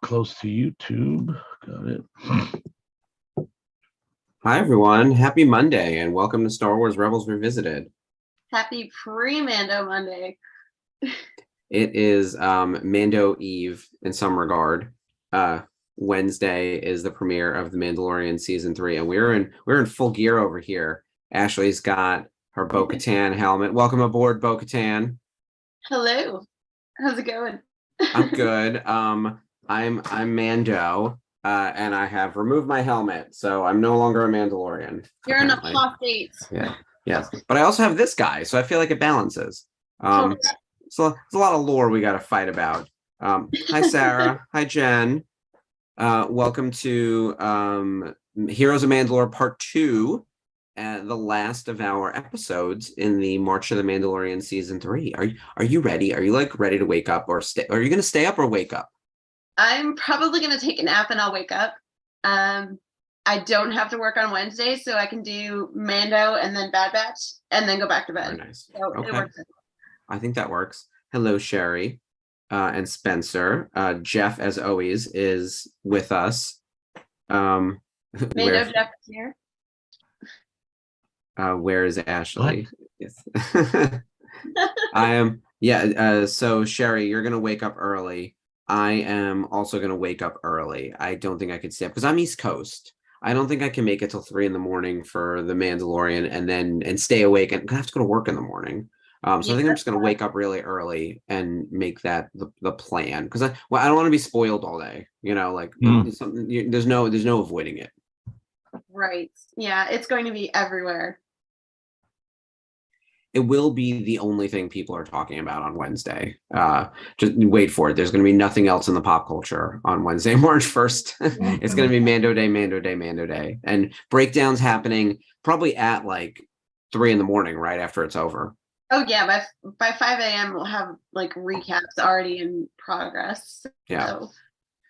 close to YouTube. Got it. Hi, everyone. Happy Monday, and welcome to Star Wars Rebels Revisited. Happy pre-Mando Monday. It is Mando Eve in some regard. Wednesday is the premiere of The Mandalorian Season 3, and we're in full gear over here. Ashley's got her Bo-Katan helmet. Welcome aboard, Bo-Katan. Hello. How's it going? I'm good. I'm Mando, and I have removed my helmet, so I'm no longer a Mandalorian. You're in apparently. apostate. Yeah. Yes. But I also have this guy, so I feel like it balances. So there's a lot of lore we got to fight about. Hi, Sarah. Hi, Jen. Welcome to Heroes of Mandalore Part 2, the last of our episodes in the March of the Mandalorian Season 3. Are you ready? Are you ready to wake up or stay? Are you going to stay up or wake up? I'm probably going to take a nap and I'll wake up. I don't have to work on Wednesday, so I can do Mando and then Bad Batch and then go back to bed. Very nice. So Okay. It works. I think that works. Hello, Sherry and Spencer. Jeff, as always, is with us. Mando Jeff is here. Where is Ashley? Yes. I am. Yeah. So Sherry, you're gonna wake up early. I am also gonna wake up early. I don't think I could stay up because I'm East Coast. I don't think I can make it till 3 a.m. for the Mandalorian and stay awake and I have to go to work in the morning. So I think I'm just gonna wake up really early and make that the plan because I don't want to be spoiled all day. There's no avoiding it. Right. Yeah, it's going to be everywhere. It will be the only thing people are talking about on Wednesday. Just wait for it. There's going to be nothing else in the pop culture on Wednesday, March 1st. It's going to be Mando Day, Mando Day, Mando Day. And breakdowns happening probably at 3 a.m, right after it's over. Oh, yeah. By 5 a.m., we'll have recaps already in progress. Yeah.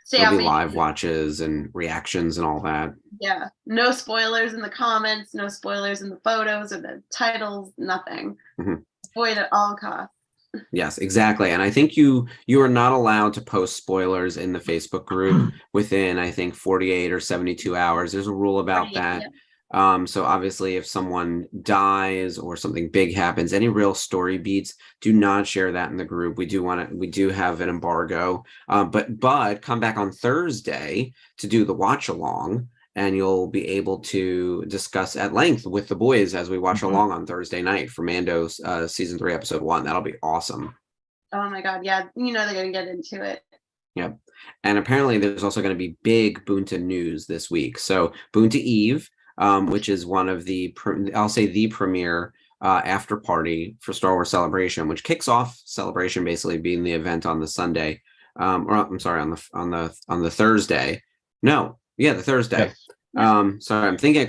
So there'll be live watches and reactions and all that. Yeah, no spoilers in the comments, no spoilers in the photos or the titles, nothing. Mm-hmm. Avoid at all costs. Yes, exactly. And I think you are not allowed to post spoilers in the Facebook group within, I think, 48 or 72 hours. There's a rule about that. Yeah. So obviously if someone dies or something big happens, any real story beats, do not share that in the group. We do have an embargo, but come back on Thursday to do the watch along and you'll be able to discuss at length with the boys as we watch along on Thursday night for Mando's season 3, episode 1. That'll be awesome. Oh my God. Yeah. They're going to get into it. Yep. And apparently there's also going to be big Boonta news this week. So Boonta Eve, which is one of the premier after party for Star Wars Celebration, which kicks off Celebration basically being the event on the Sunday, on the Thursday. No, yeah, the Thursday. Yes. Sorry, I'm thinking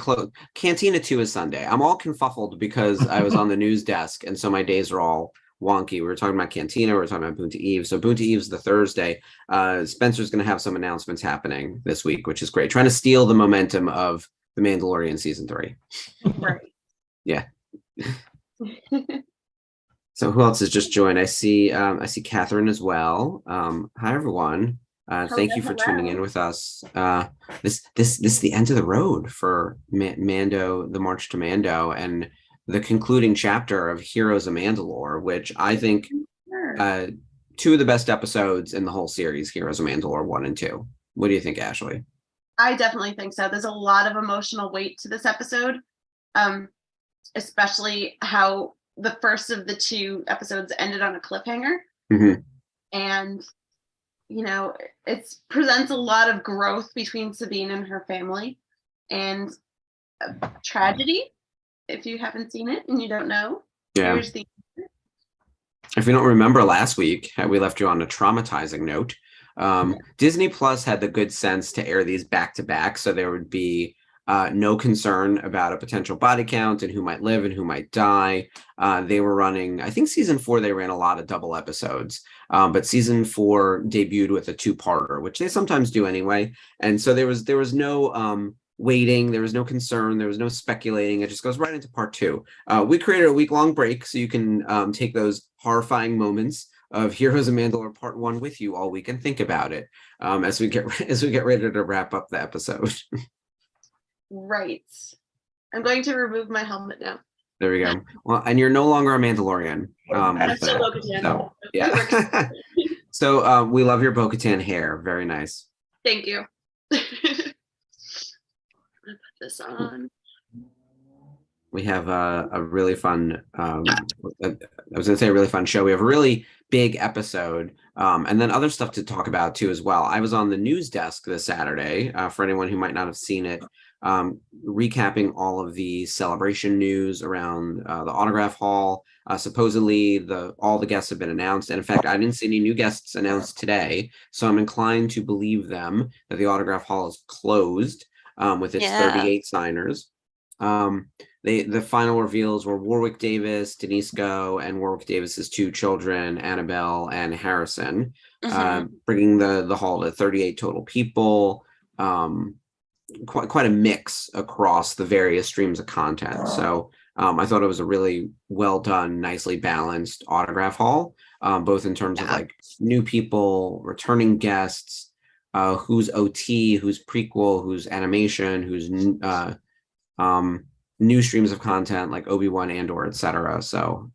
Cantina 2 is Sunday. I'm all confuffled because I was on the news desk, and so my days are all wonky. We were talking about Cantina, we were talking about Boonta Eve. So Boonta Eve's the Thursday. Spencer's going to have some announcements happening this week, which is great. Trying to steal the momentum of The Mandalorian season 3. Right. Yeah. So who else has just joined? I see Catherine as well. Hi everyone. Thank you for tuning in with us. This is the end of the road for Mando, the March to Mando, and the concluding chapter of Heroes of Mandalore, which I think 2 of the best episodes in the whole series, Heroes of Mandalore 1 and 2. What do you think, Ashley? I definitely think so. There's a lot of emotional weight to this episode, especially how the first of the 2 episodes ended on a cliffhanger. Mm-hmm. And, it presents a lot of growth between Sabine and her family and tragedy. If you haven't seen it and you don't know, yeah. If you don't remember last week, we left you on a traumatizing note. Disney Plus had the good sense to air these back to back, so there would be no concern about a potential body count and who might live and who might die. They were running, I think season 4, they ran a lot of double episodes, but season 4 debuted with a 2-parter, which they sometimes do anyway. And so there was no waiting, there was no concern, there was no speculating. It just goes right into part 2. We created a week-long break so you can take those horrifying moments of Heroes of Mandalore Part 1 with you all week and think about it as we get ready to wrap up the episode. Right. I'm going to remove my helmet now. There we go. Well, and you're no longer a Mandalorian. I'm With still that. Bo-Katan. So, It works. yeah. So we love your Bo-Katan hair. Very nice. Thank you. I'm gonna put this on. We have a really fun, I was going to say a really fun show. We have a really big episode and then other stuff to talk about too as well. I was on the news desk this Saturday for anyone who might not have seen it, recapping all of the celebration news around the autograph hall. Supposedly all the guests have been announced. And in fact, I didn't see any new guests announced today. So I'm inclined to believe them that the autograph hall is closed with its 38 signers. The final reveals were Warwick Davis, Denise Go, and Warwick Davis's 2 children, Annabelle and Harrison, bringing the hall to 38 total people. Quite a mix across the various streams of content. So I thought it was a really well done, nicely balanced autograph haul, both in terms of like new people, returning guests, who's OT, who's prequel, who's animation, who's new streams of content like Obi-Wan, Andor, etc. So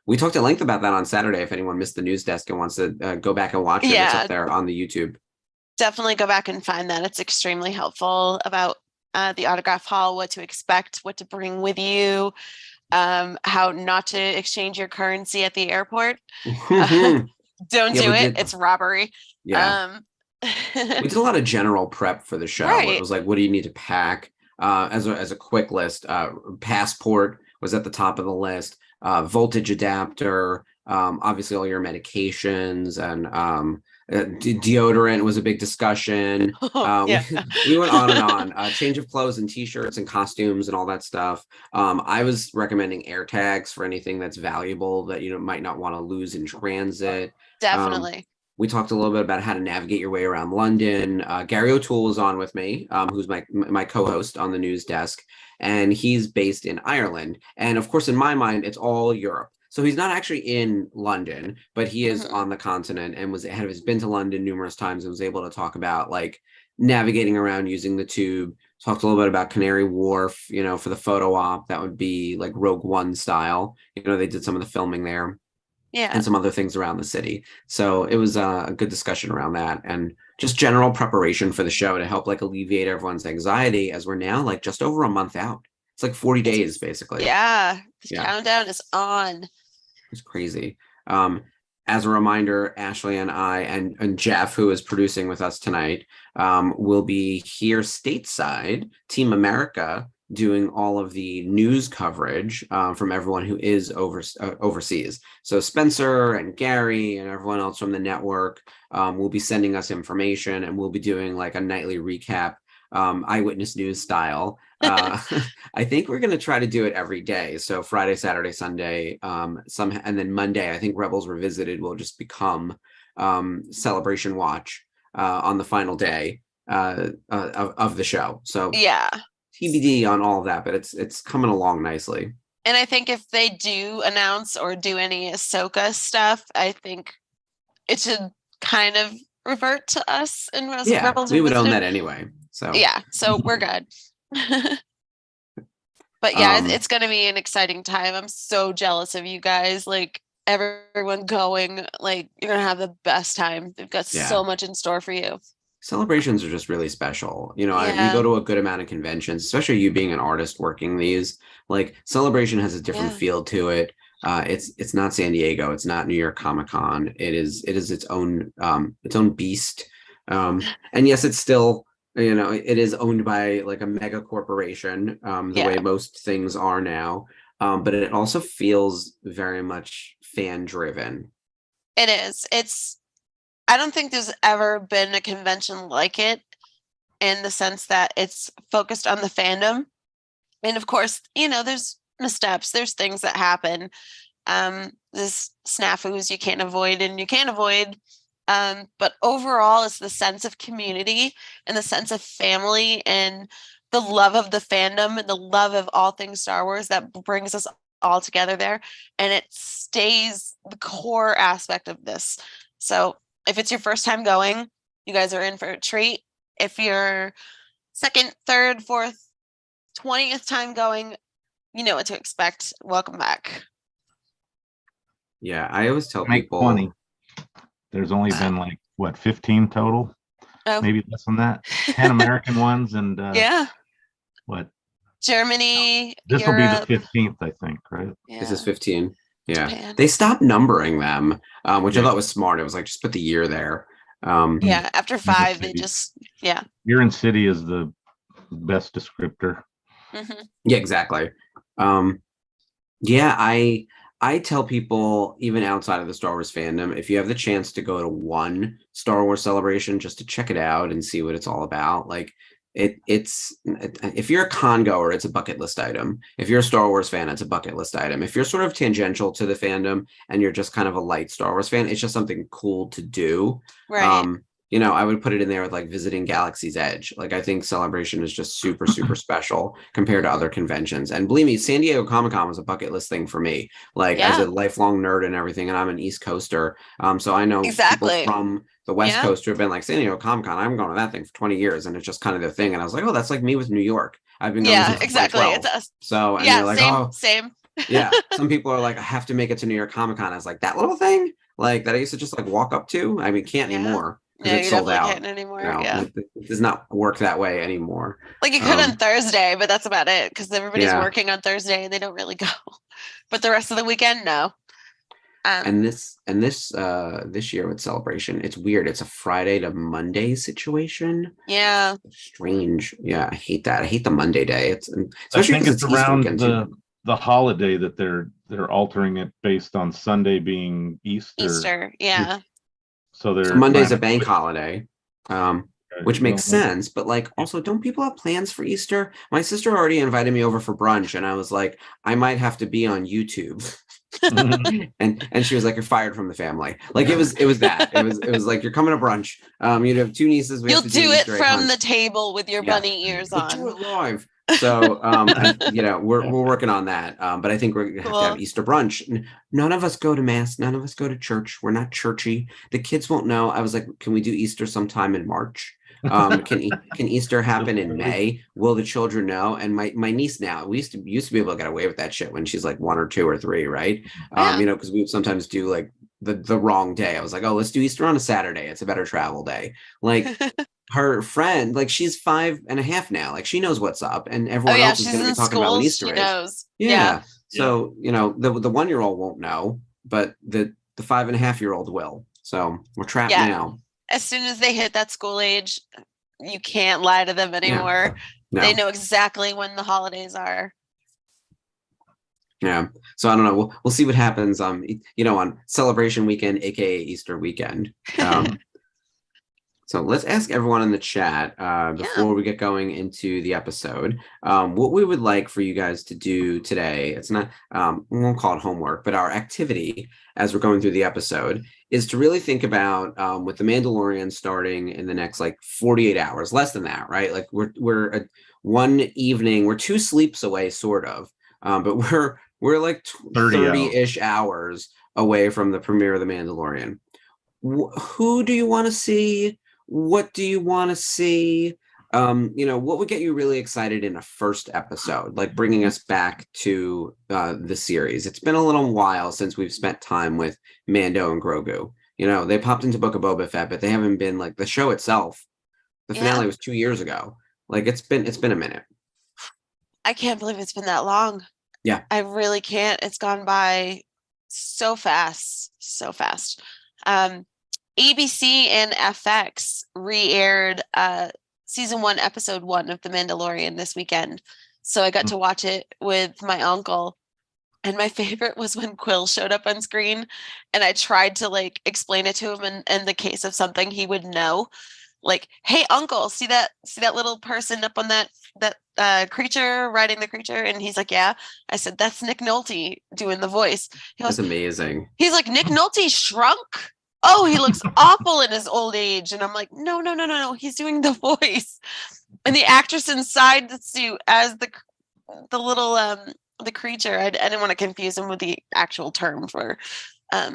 we talked at length about that on Saturday. If anyone missed the news desk and wants to go back and watch it, it's up there on the YouTube. Definitely go back and find that. It's extremely helpful about the autograph hall, what to expect, what to bring with you, how not to exchange your currency at the airport. Don't do it. It's robbery. Yeah. We did a lot of general prep for the show. Right. It was like, what do you need to pack? As a quick list, passport was at the top of the list, voltage adapter, obviously all your medications, and deodorant was a big discussion. We went on and on. Change of clothes and t-shirts and costumes and all that stuff. I was recommending air tags for anything that's valuable that you might not want to lose in transit. Definitely. We talked a little bit about how to navigate your way around London. Gary O'Toole is on with me, who's my co-host on the news desk, and he's based in Ireland. And of course, in my mind, it's all Europe. So he's not actually in London, but he is on the continent and has been to London numerous times and was able to talk about like navigating around using the tube. Talked a little bit about Canary Wharf, for the photo op. That would be like Rogue One style. They did some of the filming there. Yeah. And some other things around the city. So it was a good discussion around that and just general preparation for the show to help like alleviate everyone's anxiety as we're now like just over a month out. It's like 40 days basically. Yeah. The countdown is on. It's crazy. As a reminder, Ashley and I and Jeff, who is producing with us tonight, will be here stateside, Team America, doing all of the news coverage from everyone who is overseas. So Spencer and Gary and everyone else from the network will be sending us information, and we'll be doing like a nightly recap, eyewitness news style. I think we're going to try to do it every day. So Friday, Saturday, Sunday, and then Monday, I think Rebels Revisited will just become Celebration Watch on the final day of the show. So yeah. TBD on all of that, but it's coming along nicely. And I think if they do announce or do any Ahsoka stuff, I think it should kind of revert to us in Rebels. We would own that anyway. So so we're good. But yeah, it's going to be an exciting time. I'm so jealous of you guys. Like everyone going, like you're going to have the best time. They've got so much in store for you. Celebrations are just really special. We go to a good amount of conventions, especially you being an artist working these. Like Celebration has a different feel to it. It's not San Diego. It's not New York Comic Con. It is its own beast. And yes, it's still it is owned by like a mega corporation, the way most things are now. But it also feels very much fan driven. It is. I don't think there's ever been a convention like it in the sense that it's focused on the fandom. And of course, there's missteps, there's things that happen. There's snafus you can't avoid and you can't avoid. But overall, it's the sense of community and the sense of family and the love of the fandom and the love of all things Star Wars that brings us all together there, and it stays the core aspect of this. So if it's your first time going, you guys are in for a treat. If you're second, third, fourth, 20th time going, you know what to expect. Welcome back. Yeah, I always tell Make people 20. There's only been like, what, 15 total? Oh. Maybe less than that. 10 American ones and Yeah. what? Germany, This will be the Europe. 15th, I think, right? this is Yeah. 15. Yeah, Japan. they stopped numbering them, which I Yeah. thought was smart. It was like just put the year there. Yeah, after 5, they city. just, yeah. Year in city is the best descriptor. Mhm. Yeah, exactly. Yeah, I tell people even outside of the Star Wars fandom, if you have the chance to go to one Star Wars celebration just to check it out and see what it's all about, like it's if you're a con goer, it's a bucket list item. If you're a Star Wars fan, it's a bucket list item. If you're sort of tangential to the fandom and you're just kind of a light Star Wars fan, it's just something cool to do. Right. You know, I would put it in there with like visiting Galaxy's Edge. Like, I think Celebration is just super, super special compared to other conventions. And believe me, San Diego Comic-Con was a bucket list thing for me. Like, as Yeah. a lifelong nerd and everything, and I'm an East Coaster. So I know Exactly. people from the West Yeah. Coast who have been like, San Diego Comic-Con, I'm going to that thing for 20 years, and it's just kind of their thing. And I was like, oh, that's like me with New York. I've been going Yeah, since exactly. 2012. It's us. So, and Yeah, they're like, same, oh, same. yeah. Some people are like, I have to make it to New York Comic-Con. I was like, that little thing? Like, that I used to just like walk up to? I mean, can't Yeah. anymore because No, it's you sold definitely out. can't anymore. No, Yeah. it does not work that way anymore. Like you could on Um, Thursday, but that's about it because everybody's Yeah. working on Thursday and they don't really go. But the rest of the weekend, no. And this year with Celebration, it's weird. It's a Friday to Monday situation. Yeah. Strange. Yeah, I hate that. I hate the Monday day. It's I especially think because it's it's Easter around weekend too. the holiday that they're altering it based on Sunday being Easter. Easter. Yeah. So they're So Monday's trying a to bank put- holiday, which well, makes sense. But like, also, don't people have plans for Easter? My sister already invited me over for brunch, and I was like, I might have to be on YouTube. and she was like, you're fired from the family. Like, it was that. It was like, you're coming to brunch. You'd have 2 nieces. We You'll have to do it Easter egg from hunt. the table with your Yeah. bunny ears But do it on. live. So, and, you know, we're working on that. But I think we're gonna have to have Cool. Easter brunch. None of us go to mass. None of us go to church. We're not churchy. The kids won't know. I was like, can we do Easter sometime in March? Can Easter happen in May? Will the children know? And my niece now, we used to be able to get away with that shit when she's like 1 or 2 or 3, right? Yeah. You know, because we would sometimes do like the wrong day. I was like, oh, let's do Easter on a Saturday. It's a better travel day. Like, her friend, like, she's 5.5 now. Like, she knows what's up, and Oh everyone yeah, else is she's going to be in talking about school. when Easter She is. knows. Yeah. So, you know, the 1-year-old won't know, but the 5.5-year-old will. So we're trapped Yeah. now. As soon as they hit that school age, you can't lie to them anymore. No. They know exactly when the holidays are. Yeah. So I don't know. We'll see what happens. You know, on Celebration weekend, aka Easter weekend. So let's ask everyone in the chat before we get going into the episode, what we would like for you guys to do today. It's not, we won't call it homework, but our activity as we're going through the episode is to really think about with the Mandalorian starting in the next like 48 hours, less than that, right? Like we're one evening, we're 2 sleeps away, sort of, but we're like 30-ish hours away from the premiere of the Mandalorian. Who do you want to see? What do you want to see? You know, what would get you really excited in a first episode, like bringing us back to the series? It's been a little while since we've spent time with Mando and Grogu. You know, they popped into Book of Boba Fett, but they haven't been like the show itself. The finale was 2 years ago. Like, it's been a minute. I can't believe it's been that long. Yeah. I really can't. It's gone by so fast, so fast. ABC and FX re-aired season 1, episode 1 of The Mandalorian this weekend. So I got to watch it with my uncle. And my favorite was when Quill showed up on screen and I tried to like explain it to him in the case of something he would know. Like, hey uncle, see that little person up on that creature riding the creature? And he's like, yeah. I said, that's Nick Nolte doing the voice. He goes, That's amazing. He's like, Nick Nolte shrunk. Oh, he looks awful in his old age. And I'm like, no. He's doing the voice. And the actress inside the suit as the little the creature. I didn't want to confuse him with the actual term for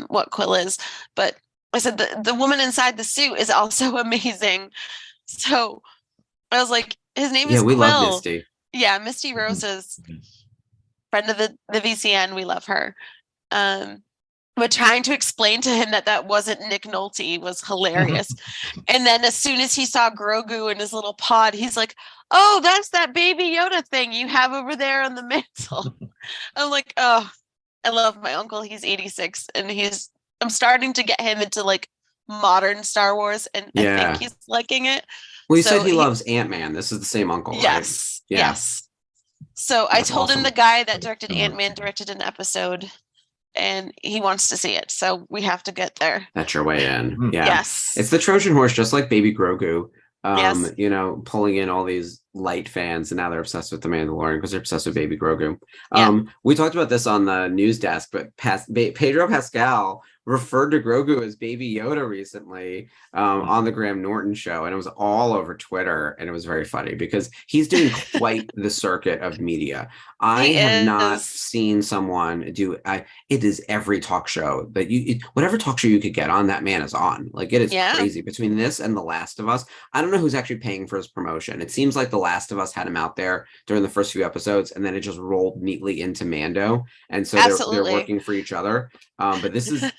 what Quill is, but I said the woman inside the suit is also amazing. So I was like, his name Yeah, is we love Quill. Misty. Yeah, Misty Rose's friend of the VCN. We love her. But trying to explain to him that that wasn't Nick Nolte was hilarious. And then as soon as he saw Grogu in his little pod, he's like, "Oh, that's that baby Yoda thing you have over there on the mantle." I'm like, "Oh, I love my uncle. He's 86 and I'm starting to get him into like modern Star Wars, and I Yeah. think he's liking it." Well, he So said he loves Ant-Man. This is the same uncle, right? Yes. Yeah. Yes. So I That's told him awesome. the guy that directed Ant-Man directed an episode and he wants to see it. So we have to get there. That's your way in. Yeah. Yes. It's the Trojan horse, just like Baby Grogu. Yes. You know, pulling in all these light fans, and now they're obsessed with the Mandalorian because they're obsessed with Baby Grogu. Yeah. We talked about this on the news desk, but Pedro Pascal referred to Grogu as Baby Yoda recently on the Graham Norton show, and it was all over Twitter, and it was very funny because he's doing quite the circuit of media. I have not seen someone do. It is every talk show that whatever talk show you could get on, that man is on. Like, it is crazy. Between this and The Last of Us, I don't know who's actually paying for his promotion. It seems like The Last of Us had him out there during the first few episodes, and then it just rolled neatly into Mando, and so they're working for each other. But this is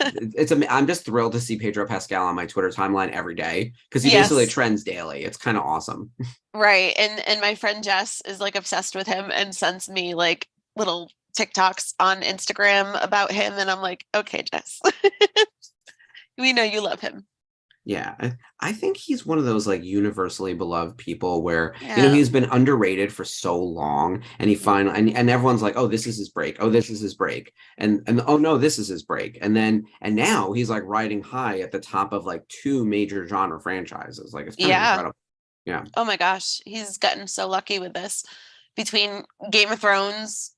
I'm just thrilled to see Pedro Pascal on my Twitter timeline every day because he basically trends daily. It's kind of awesome. Right. And my friend Jess is like obsessed with him and sends me like little TikToks on Instagram about him. And I'm like, okay, Jess, we know you love him. Yeah, I think he's one of those like universally beloved people where, you know, he's been underrated for so long, and he finally and everyone's like, oh, this is his break. Oh, this is his break. And oh no, this is his break. And now he's like riding high at the top of like 2 major genre franchises. Like, it's kind of incredible. Yeah. Oh my gosh, he's gotten so lucky with this. Between Game of Thrones,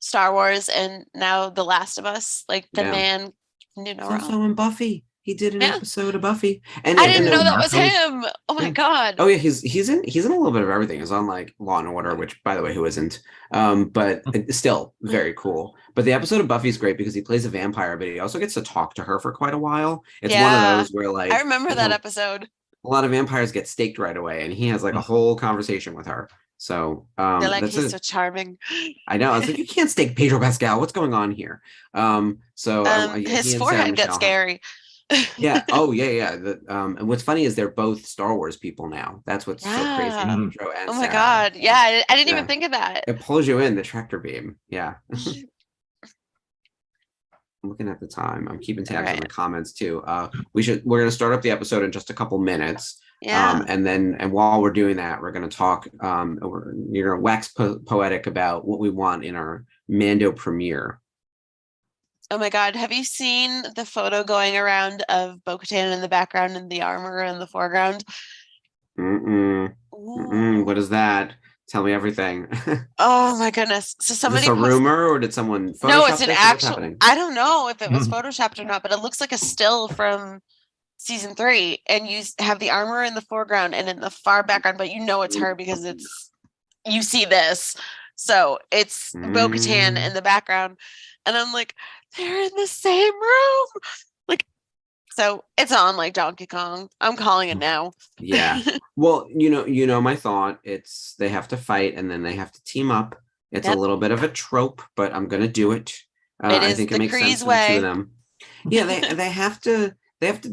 Star Wars, and now The Last of Us, like the man knew no wrong. Also in Buffy. He did an episode of Buffy, and I didn't know that was him. Oh my god! Oh yeah, he's in a little bit of everything. He's on like Law and Order, which, by the way, who isn't? But it's still very cool. But the episode of Buffy is great because he plays a vampire, but he also gets to talk to her for quite a while. It's one of those where, like, I remember that episode. A lot of vampires get staked right away, and he has like a whole conversation with her. So they're like, he's so charming. I know. I was like, you can't stake Pedro Pascal. What's going on here? His forehead gets scary. Yeah. Oh, yeah. And what's funny is they're both Star Wars people now. That's what's so crazy. Oh my god. Yeah, I didn't even think of that. It pulls you in, the tractor beam. Yeah. I'm looking at the time. I'm keeping tabs on the comments too. We're gonna start up the episode in just a couple minutes. Yeah. And while we're doing that, we're gonna talk. You're gonna wax poetic about what we want in our Mando premiere. Oh my god, have you seen the photo going around of Bo-Katan in the background and the armor in the foreground? What is that? Tell me everything. Oh my goodness. So somebody is this a rumor, or did someone Photoshop No, it's an this? actual. I don't know if it was photoshopped or not, but it looks like a still from season 3, and you have the armor in the foreground and in the far background, but you know it's her because you see this. So it's Bo-Katan in the background. And I'm like, they're in the same room. Like, so it's on like Donkey Kong. I'm calling it now. Yeah. Well, you know my thought. It's they have to fight and then they have to team up. It's a little bit of a trope, but I'm gonna do it. I think it makes sense for the 2 of them. Yeah, they have to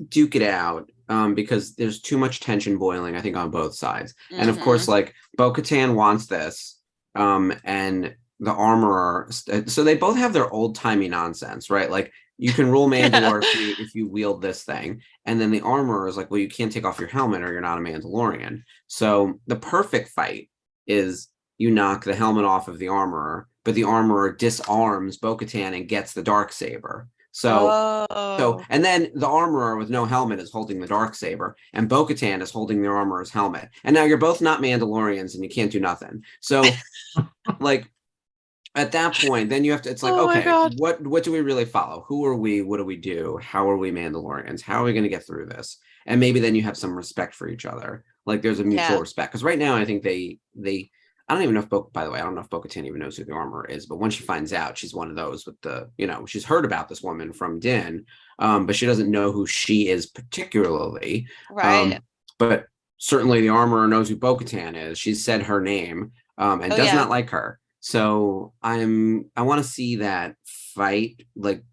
duke it out because there's too much tension boiling, I think, on both sides. And of course, like, Bo-Katan wants this, and the armorer, so they both have their old-timey nonsense, right? Like, you can rule Mandalore if you wield this thing. And then the armorer is like, well, you can't take off your helmet or you're not a Mandalorian. So the perfect fight is you knock the helmet off of the armorer, but the armorer disarms Bo-Katan and gets the Darksaber. So and then the armorer with no helmet is holding the Darksaber, and Bo-Katan is holding the armorer's helmet. And now you're both not Mandalorians and you can't do nothing. So like, at that point, then you have to, it's like, okay, what do we really follow? Who are we? What do we do? How are we Mandalorians? How are we going to get through this? And maybe then you have some respect for each other. Like, there's a mutual respect. Because right now, I think I don't even know if by the way, I don't know if Bo-Katan even knows who the armor is, but when she finds out, she's one of those with the, she's heard about this woman from Din, but she doesn't know who she is particularly. Right. But certainly the armorer knows who Bo-Katan is. She's said her name, and Oh, does yeah. not like her. So I want to see that fight, like,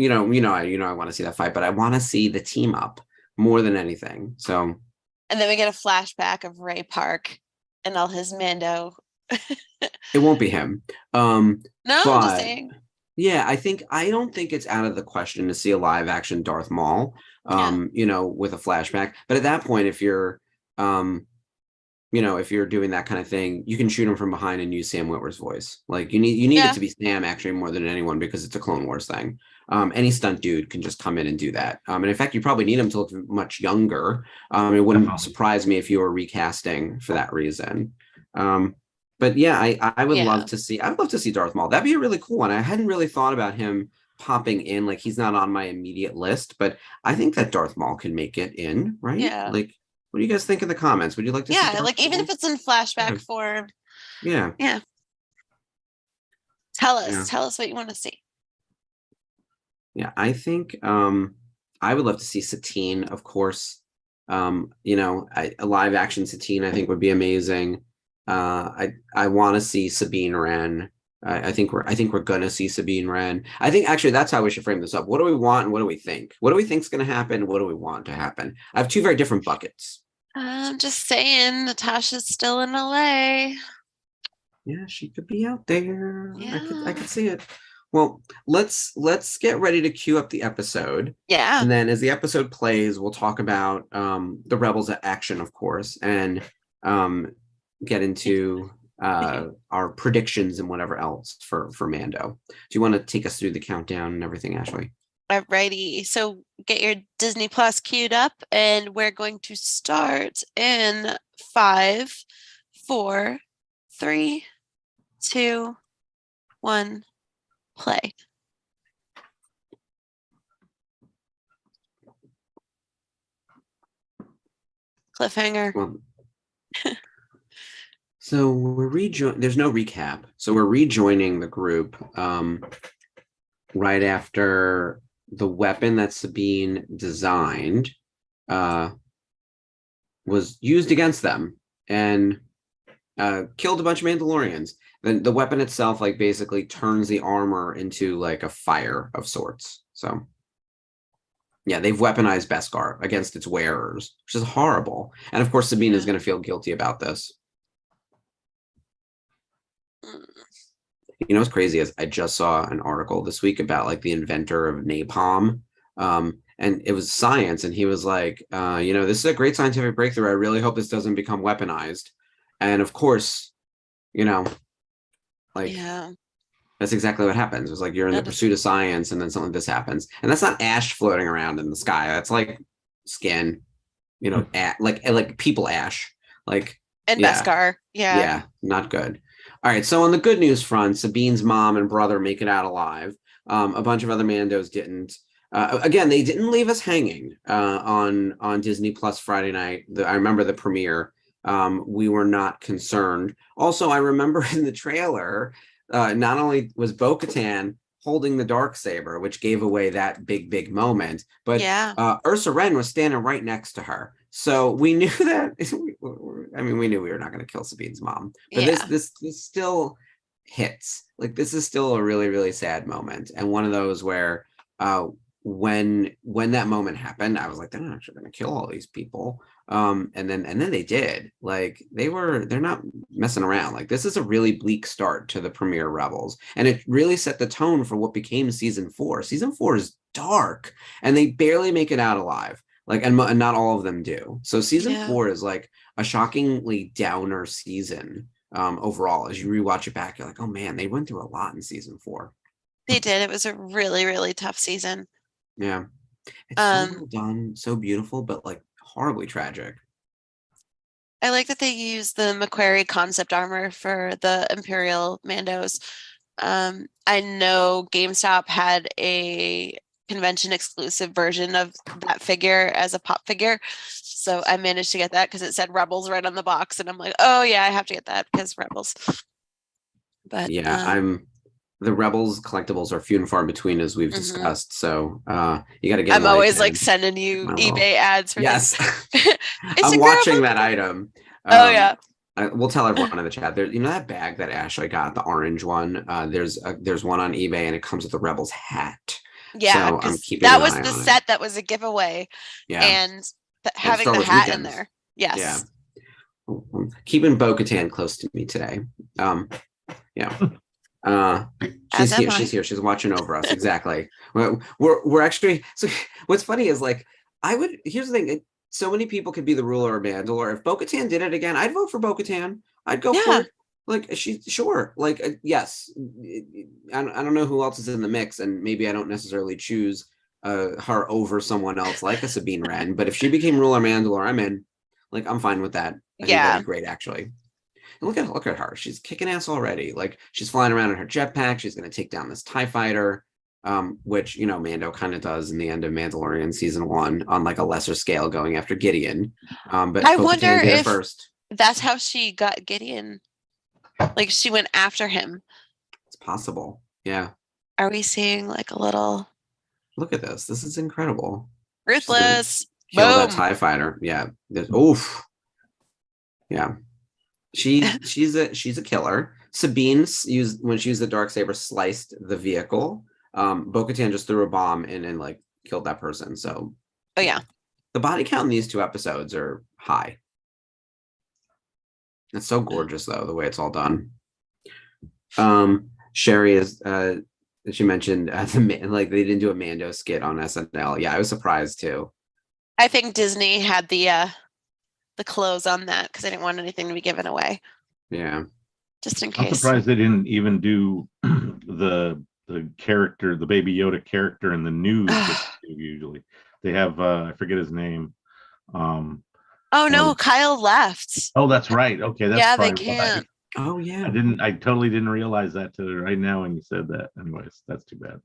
I want to see that fight, but I want to see the team up more than anything. So, And then we get a flashback of Ray Park and all his Mando. it won't be him. No, I'm just but saying. yeah, I don't think it's out of the question to see a live action Darth Maul, with a flashback. But at that point, if you're, if you're doing that kind of thing, you can shoot him from behind and use Sam Witwer's voice. Like you need it to be Sam actually more than anyone, because it's a Clone Wars thing. Any stunt dude can just come in and do that. And in fact, you probably need him to look much younger. It wouldn't surprise me if you were recasting for that reason. But yeah, I would love to see. I'd love to see Darth Maul. That'd be a really cool one. I hadn't really thought about him popping in. Like he's not on my immediate list, but I think that Darth Maul can make it in, right? Yeah. Like, what do you guys think in the comments? Would you like to see Yeah, Darth like even Maul? if it's in flashback form. Yeah. Yeah. Tell us what you want to see. Yeah, I think I would love to see Satine, of course. A live action Satine I think would be amazing. I want to see Sabine Wren. I think we're gonna see Sabine Wren. I think actually that's how we should frame this up. What do we want and what do we think? What do we think is gonna happen? What do we want to happen? I have two very different buckets. I'm just saying, Natasha's still in LA. Yeah, she could be out there. Yeah. I could see it. Well, let's get ready to queue up the episode. Yeah. And then as the episode plays, we'll talk about the Rebels action, of course, and get into our predictions and whatever else for Mando. Do you want to take us through the countdown and everything, Ashley? Alrighty. So get your Disney Plus queued up, and we're going to start in 5, 4, 3, 2, 1, play. Cliffhanger. Well, so we're there's no recap. So we're rejoining the group right after the weapon that Sabine designed was used against them and killed a bunch of Mandalorians. Then the weapon itself like basically turns the armor into like a fire of sorts. So yeah, they've weaponized Beskar against its wearers, which is horrible. And of course, Sabine is going to feel guilty about this. You know what's crazy is I just saw an article this week about like the inventor of napalm. And it was science. And he was like, this is a great scientific breakthrough. I really hope this doesn't become weaponized. And of course, that's exactly what happens. It's like you're in the pursuit of science and then something like this happens. And that's not ash floating around in the sky. That's like skin, like people ash. Like and Beskar. Yeah, not good. All right, so on the good news front, Sabine's mom and brother make it out alive. A bunch of other Mandos didn't. Again, they didn't leave us hanging on Disney Plus Friday night. I remember the premiere. We were not concerned. Also, I remember in the trailer, not only was Bo-Katan holding the Darksaber, which gave away that big moment, but Ursa Wren was standing right next to her. So we knew that. We knew we were not going to kill Sabine's mom, but this still hits. Like this is still a really, really sad moment, and one of those where when that moment happened, I was like, they're not actually going to kill all these people. And then they did. Like they're not messing around. Like this is a really bleak start to the premiere Rebels, and it really set the tone for what became season 4. Season 4 is dark, and they barely make it out alive. Like, and not all of them do. So season 4 is like a shockingly downer season overall. As you rewatch it back, you're like, oh man, they went through a lot in season 4. They did. It was a really, really tough season. Yeah, it's so well done, so beautiful, but like horribly tragic. I like that they used the Macquarie concept armor for the Imperial Mandos. I know GameStop had a convention exclusive version of that figure as a pop figure. So I managed to get that because it said Rebels right on the box, and I'm like, oh yeah, I have to get that because Rebels. But Yeah, the Rebels collectibles are few and far between, as we've discussed. So you got to get. I'm always like sending you eBay ads for yes. things. I'm watching that item. Oh yeah. We'll tell everyone in the chat. There, that bag that Ashley got, the orange one. There's one on eBay, and it comes with a Rebels hat. Yeah, so I'm because keeping that an was eye the on it. set that was a giveaway. Yeah, and having Star the Wars hat in Weekends. there. Yes. Yeah. I'm keeping Bo-Katan close to me today. Yeah. She's here. She's here. She's watching over us. Exactly. We're actually. So what's funny is like here's the thing. So many people could be the ruler of Mandalore. If Bo-Katan did it again, I'd vote for Bo-Katan. I'd go for it. Like sure. Like yes. I don't know who else is in the mix, and maybe I don't necessarily choose her over someone else like a Sabine Wren. But if she became ruler of Mandalore, I'm in. Like I'm fine with that. I think that'd be great, actually. And look at her. She's kicking ass already. Like she's flying around in her jetpack. She's going to take down this TIE fighter, which, Mando kind of does in the end of Mandalorian season 1 on like a lesser scale going after Gideon. But I wonder did it if first. That's how she got Gideon. Like she went after him. It's possible. Yeah. Are we seeing like a little? Look at this. This is incredible. Ruthless. Kill that TIE fighter. Yeah. Oof. Yeah. She's a killer. Sabine when she used the Darksaber, sliced the vehicle. Bo-Katan just threw a bomb and like killed that person. So oh yeah. The body count in these 2 episodes are high. It's so gorgeous though, the way it's all done. Sherry is she mentioned like they didn't do a Mando skit on SNL. Yeah, I was surprised too. I think Disney had the clothes on that because I didn't want anything to be given away. Yeah. Just in case. I'm surprised they didn't even do the character, the Baby Yoda character in the news. Usually they have I forget his name. Oh no, Kyle left. Oh, that's right. Okay, that's they can't. Why. Oh yeah. I totally didn't realize that till right now when you said that. Anyways, that's too bad.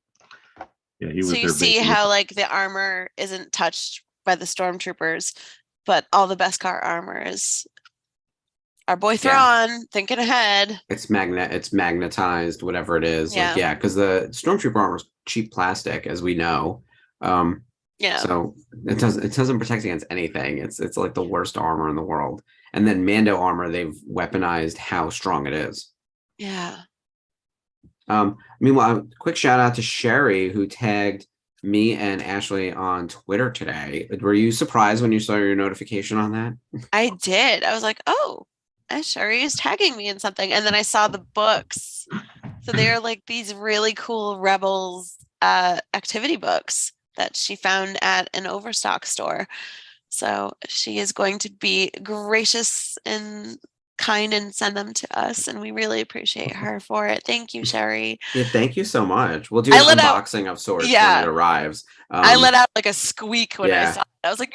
Yeah, he was. So you see how like the armor isn't touched by the stormtroopers, but all the Beskar armor is our boy Thrawn thinking ahead. It's magnetized, whatever it is. Yeah. Because the stormtrooper armor is cheap plastic, as we know. So it doesn't protect against anything. It's like the worst armor in the world. And then Mando armor, they've weaponized how strong it is. Yeah. Meanwhile, quick shout out to Sherry, who tagged me and Ashley on Twitter today. Were you surprised when you saw your notification on that? I did. I was like, oh, Sherry is tagging me in something. And then I saw the books. So they're like these really cool Rebels activity books that she found at an Overstock store. So she is going to be gracious and kind and send them to us, and we really appreciate her for it. Thank you, Sherry. Yeah, thank you so much. We'll do an unboxing of sorts when it arrives. I let out like a squeak when I saw it. I was like,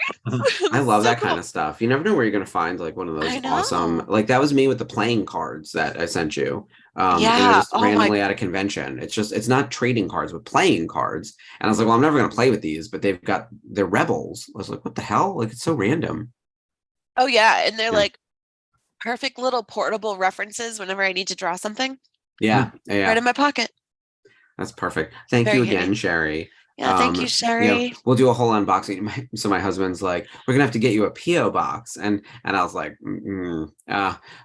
I love that kind of stuff. You never know where you're going to find like one of those awesome, like that was me with the playing cards that I sent you. Just randomly at a convention. It's not trading cards, but playing cards. And I was like, well, I'm never going to play with these, but they're Rebels. I was like, what the hell? Like, it's so random. Oh yeah. And they're like perfect little portable references whenever I need to draw something. Yeah. Right in my pocket. That's perfect. Thank you again, Sherry. Yeah, thank you, Sherry. We'll do a whole unboxing. So my husband's like, we're gonna have to get you a PO box, and I was like,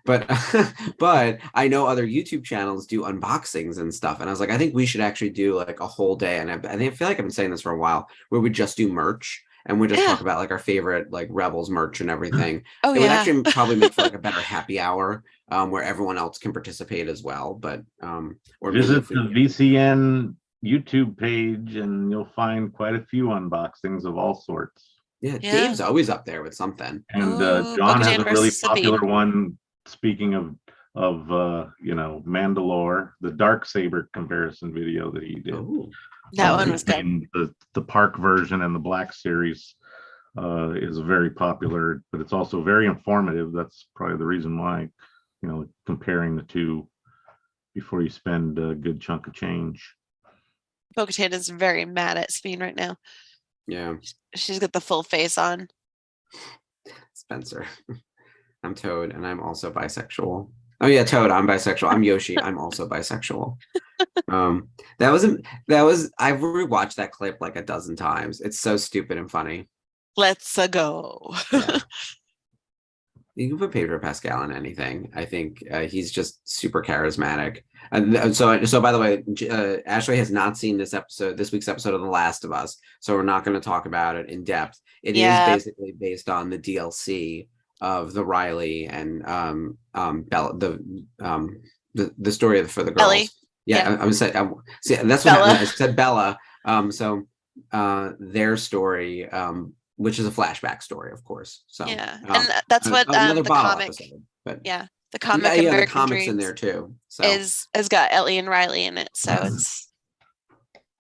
but I know other YouTube channels do unboxings and stuff, and I was like, I think we should actually do like a whole day, and I feel like I've been saying this for a while, where we just do merch and we just talk about like our favorite like Rebels merch and everything. Oh it would actually probably make for like a better happy hour where everyone else can participate as well. But or visit the VCN YouTube page and you'll find quite a few unboxings of all sorts. Yeah. Dave's always up there with something. And John has a really popular one. Speaking of Mandalore, the Darksaber comparison video that he did. Ooh. That one was good. The Park version and the Black series is very popular, but it's also very informative. That's probably the reason why, comparing the two before you spend a good chunk of change. Bo-Katan is very mad at Sabine right now. Yeah. She's got the full face on. Spencer. I'm Toad, and I'm also bisexual. Oh yeah, Toad, I'm bisexual. I'm Yoshi, I'm also bisexual. That was I've rewatched that clip like a dozen times. It's so stupid and funny. Let's go. Yeah. You can put Pedro Pascal in anything. I think he's just super charismatic. And so by the way, Ashley has not seen this week's episode of The Last of Us, so we're not going to talk about it in depth. It is basically based on the DLC of the Riley and Bella, the story for the girls. Ellie. Yeah, I'm saying. See, that's what happened. I said Bella. So their story. Which is a flashback story, of course. So yeah, and that's what another the bottle comic. episode, but The comic. yeah, the American comics Dreams in there too. So has got Ellie and Riley in it, so it's.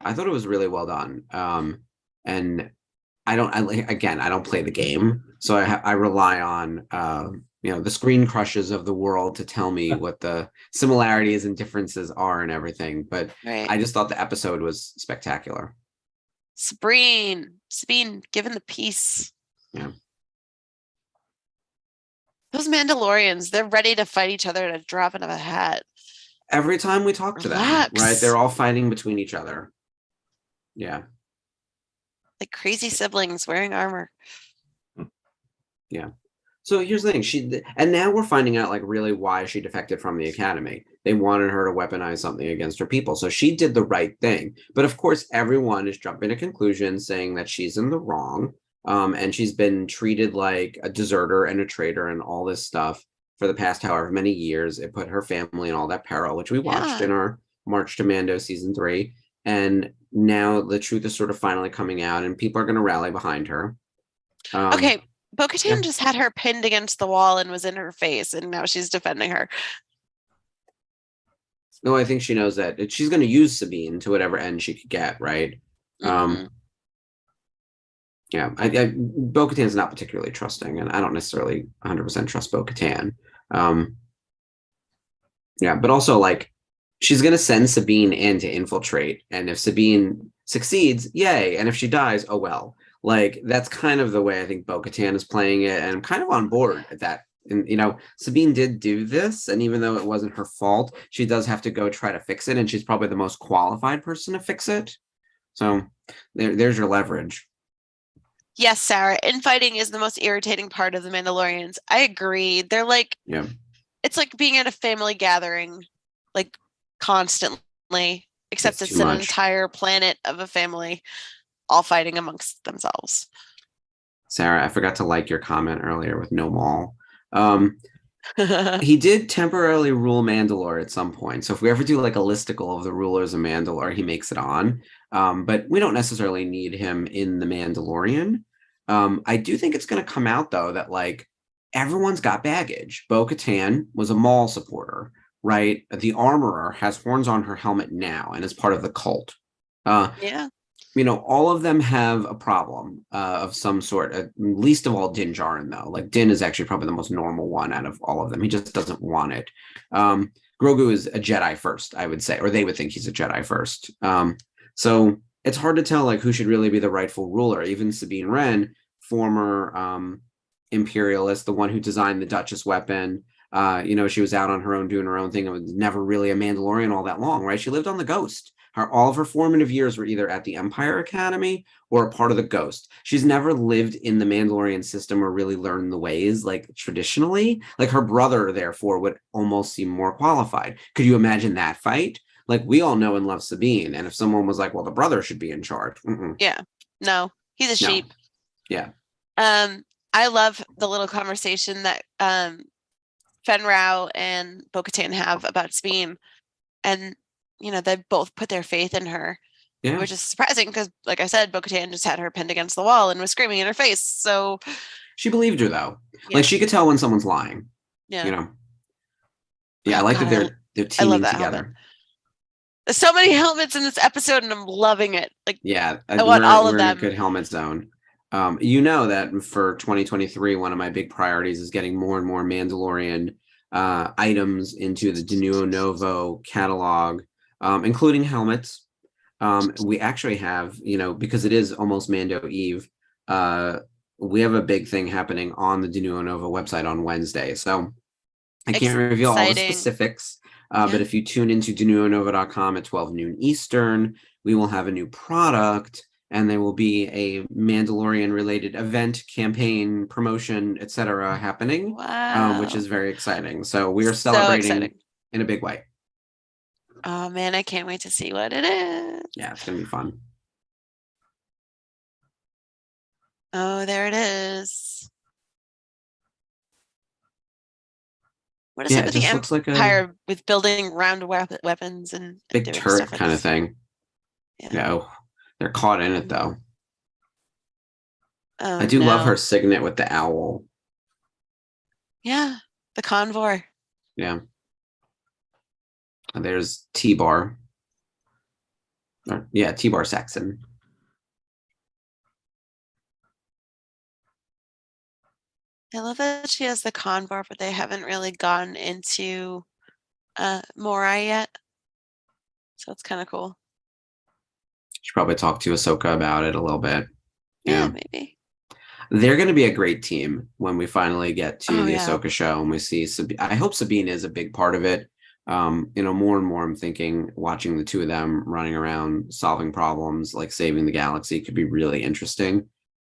I thought it was really well done. And I don't play the game, so I rely on the screen crushes of the world to tell me what the similarities and differences are and everything. But Right. I just thought the episode was spectacular. Sabine, given the peace. Yeah. Those Mandalorians, they're ready to fight each other at a drop of a hat. Every time we talk to them, right? They're all fighting between each other. Yeah. Like crazy siblings wearing armor. Yeah. So here's the thing. And now we're finding out like really why she defected from the academy. They wanted her to weaponize something against her people. So she did the right thing. But of course, everyone is jumping to conclusions saying that she's in the wrong. And she's been treated like a deserter and a traitor and all this stuff for the past however many years. It put her family in all that peril, which we watched in our March to Mando season 3. And now the truth is sort of finally coming out and people are going to rally behind her. Okay. Bo-Katan just had her pinned against the wall and was in her face, and now she's defending her. No, I think she knows that she's going to use Sabine to whatever end she could get, right? Mm-hmm. Yeah, Bo-Katan's not particularly trusting, and I don't necessarily 100% trust Bo-Katan. Yeah, but also, like, she's going to send Sabine in to infiltrate, and if Sabine succeeds, yay, and if she dies, oh well. Like, that's kind of the way I think Bo-Katan is playing it, and I'm kind of on board at that. And, Sabine did do this, and even though it wasn't her fault, she does have to go try to fix it, and she's probably the most qualified person to fix it. So there's your leverage. Yes, Sarah, infighting is the most irritating part of the Mandalorians. I agree. They're like, it's like being at a family gathering, like constantly, except it's an entire planet of a family all fighting amongst themselves. Sarah, I forgot to like your comment earlier with no mall. He did temporarily rule Mandalore at some point. So if we ever do like a listicle of the rulers of Mandalore, he makes it on. But we don't necessarily need him in the Mandalorian. I do think it's going to come out, though, that like everyone's got baggage. Bo-Katan was a Maul supporter, right? The Armorer has horns on her helmet now and is part of the cult. All of them have a problem of some sort, least of all Din Djarin, though. Like, Din is actually probably the most normal one out of all of them. He just doesn't want it. Grogu is a Jedi first, I would say, or they would think he's a Jedi first. So it's hard to tell, like, who should really be the rightful ruler. Even Sabine Wren, former imperialist, the one who designed the Duchess weapon, she was out on her own doing her own thing. It was never really a Mandalorian all that long, right? She lived on the Ghost. All of her formative years were either at the Empire Academy or a part of the Ghost. She's never lived in the Mandalorian system or really learned the ways, like, traditionally. Like, her brother, therefore, would almost seem more qualified. Could you imagine that fight? Like, we all know and love Sabine, and if someone was like, well, the brother should be in charge. Yeah. No, he's a sheep. Yeah. I love the little conversation that Fen Rao and Bo-Katan have about Sabine. And they both put their faith in her, which is surprising because, like I said, Bo-Katan just had her pinned against the wall and was screaming in her face. So she believed her, though. Like, she could tell when someone's lying. Yeah. I like that they're teaming together. Helmet. There's so many helmets in this episode, and I'm loving it. Like, I want all of them. We're in a good helmet zone. That for 2023, one of my big priorities is getting more and more Mandalorian items into the De Novo catalog. Including helmets. We actually have, because it is almost Mando Eve, we have a big thing happening on the Denuo Nova website on Wednesday. So I can't reveal all the Exciting. specifics, Yeah. but if you tune into denuonova.com at 12 noon Eastern, we will have a new product, and there will be a Mandalorian related event, campaign, promotion, etc. happening, Wow. which is very exciting. So we are So celebrating exciting. in a big way. Oh man, I can't wait to see what it is. Yeah, it's going to be fun. Oh, there it is. What is Yeah, up it with the just looks like a Empire with building round weapons and big doing turret stuff with kind of thing. Yeah. No, they're caught in it though. Oh I do love her no. signet with the owl. Yeah, the convoy. Yeah. And there's T-Bar. Yeah, T-Bar Saxon. I love that she has the convoy, but they haven't really gone into Morai yet. So it's kind of cool. Should probably talk to Ahsoka about it a little bit. Yeah, maybe. They're going to be a great team when we finally get to the yeah. Ahsoka show and we see I hope Sabine is a big part of it. More and more I'm thinking watching the two of them running around solving problems like saving the galaxy could be really interesting.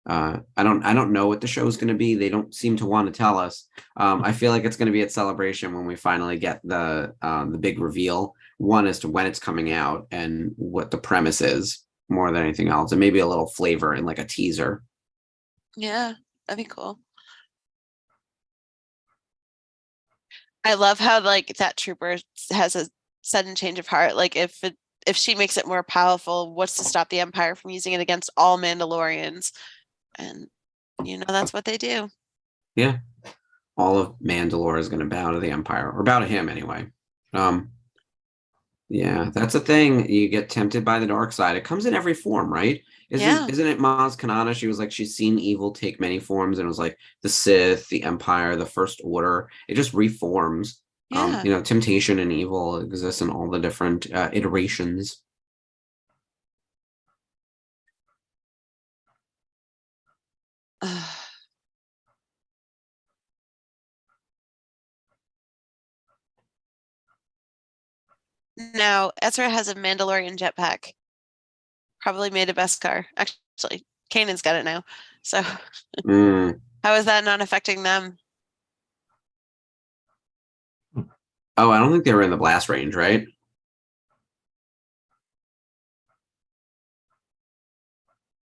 I don't know what the show is going to be. They don't seem to want to tell us. I feel like it's going to be at Celebration when we finally get the big reveal. One as to when it's coming out and what the premise is more than anything else, and maybe a little flavor in like a teaser. Yeah, that'd be cool. I love how like that trooper has a sudden change of heart. Like if she makes it more powerful, what's to stop the Empire from using it against all Mandalorians? And that's what they do. Yeah. All of Mandalore is going to bow to the Empire, or bow to him anyway. Yeah, that's the thing. You get tempted by the dark side. It comes in every form, right? Yeah. Isn't it Maz Kanata? She was like, she's seen evil take many forms, and it was like the Sith, the Empire, the First Order. It just reforms. Yeah. Temptation and evil exists in all the different iterations. Now, Ezra has a Mandalorian jetpack. Probably made a Beskar. Actually, Kanan's got it now. So how is that not affecting them? Oh, I don't think they were in the blast range, right?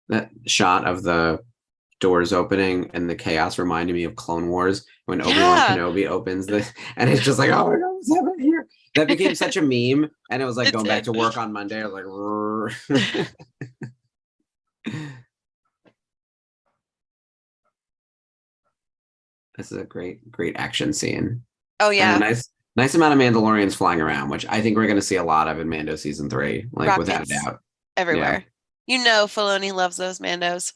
That shot of the doors opening and the chaos reminded me of Clone Wars when Obi-Wan Kenobi opens this, and it's just like, oh my god, what's happening here? That became such a meme, and it was like going back to work on Monday. I was like, this is a great action scene. Oh yeah, and a nice amount of Mandalorians flying around, which I think we're going to see a lot of in Mando season 3, like rockets without a doubt. everywhere. Yeah. Filoni loves those Mandos.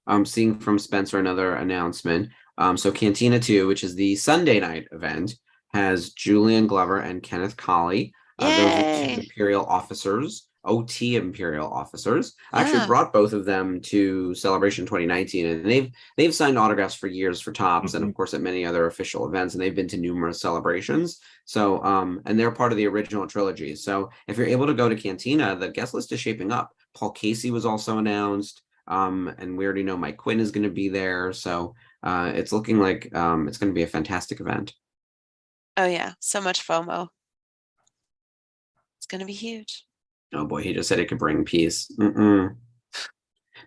I'm seeing from Spencer another announcement. So Cantina 2, which is the Sunday night event, has Julian Glover and Kenneth Colley. Those are two Imperial officers, OT Imperial officers. I actually brought both of them to Celebration 2019, and they've signed autographs for years for Topps, and of course at many other official events, and they've been to numerous celebrations. So, and they're part of the original trilogy. So if you're able to go to Cantina, the guest list is shaping up. Paul Casey was also announced. And we already know Mike Quinn is going to be there. So it's looking like it's going to be a fantastic event. Oh, yeah. So much FOMO. It's going to be huge. Oh, boy. He just said it could bring peace. The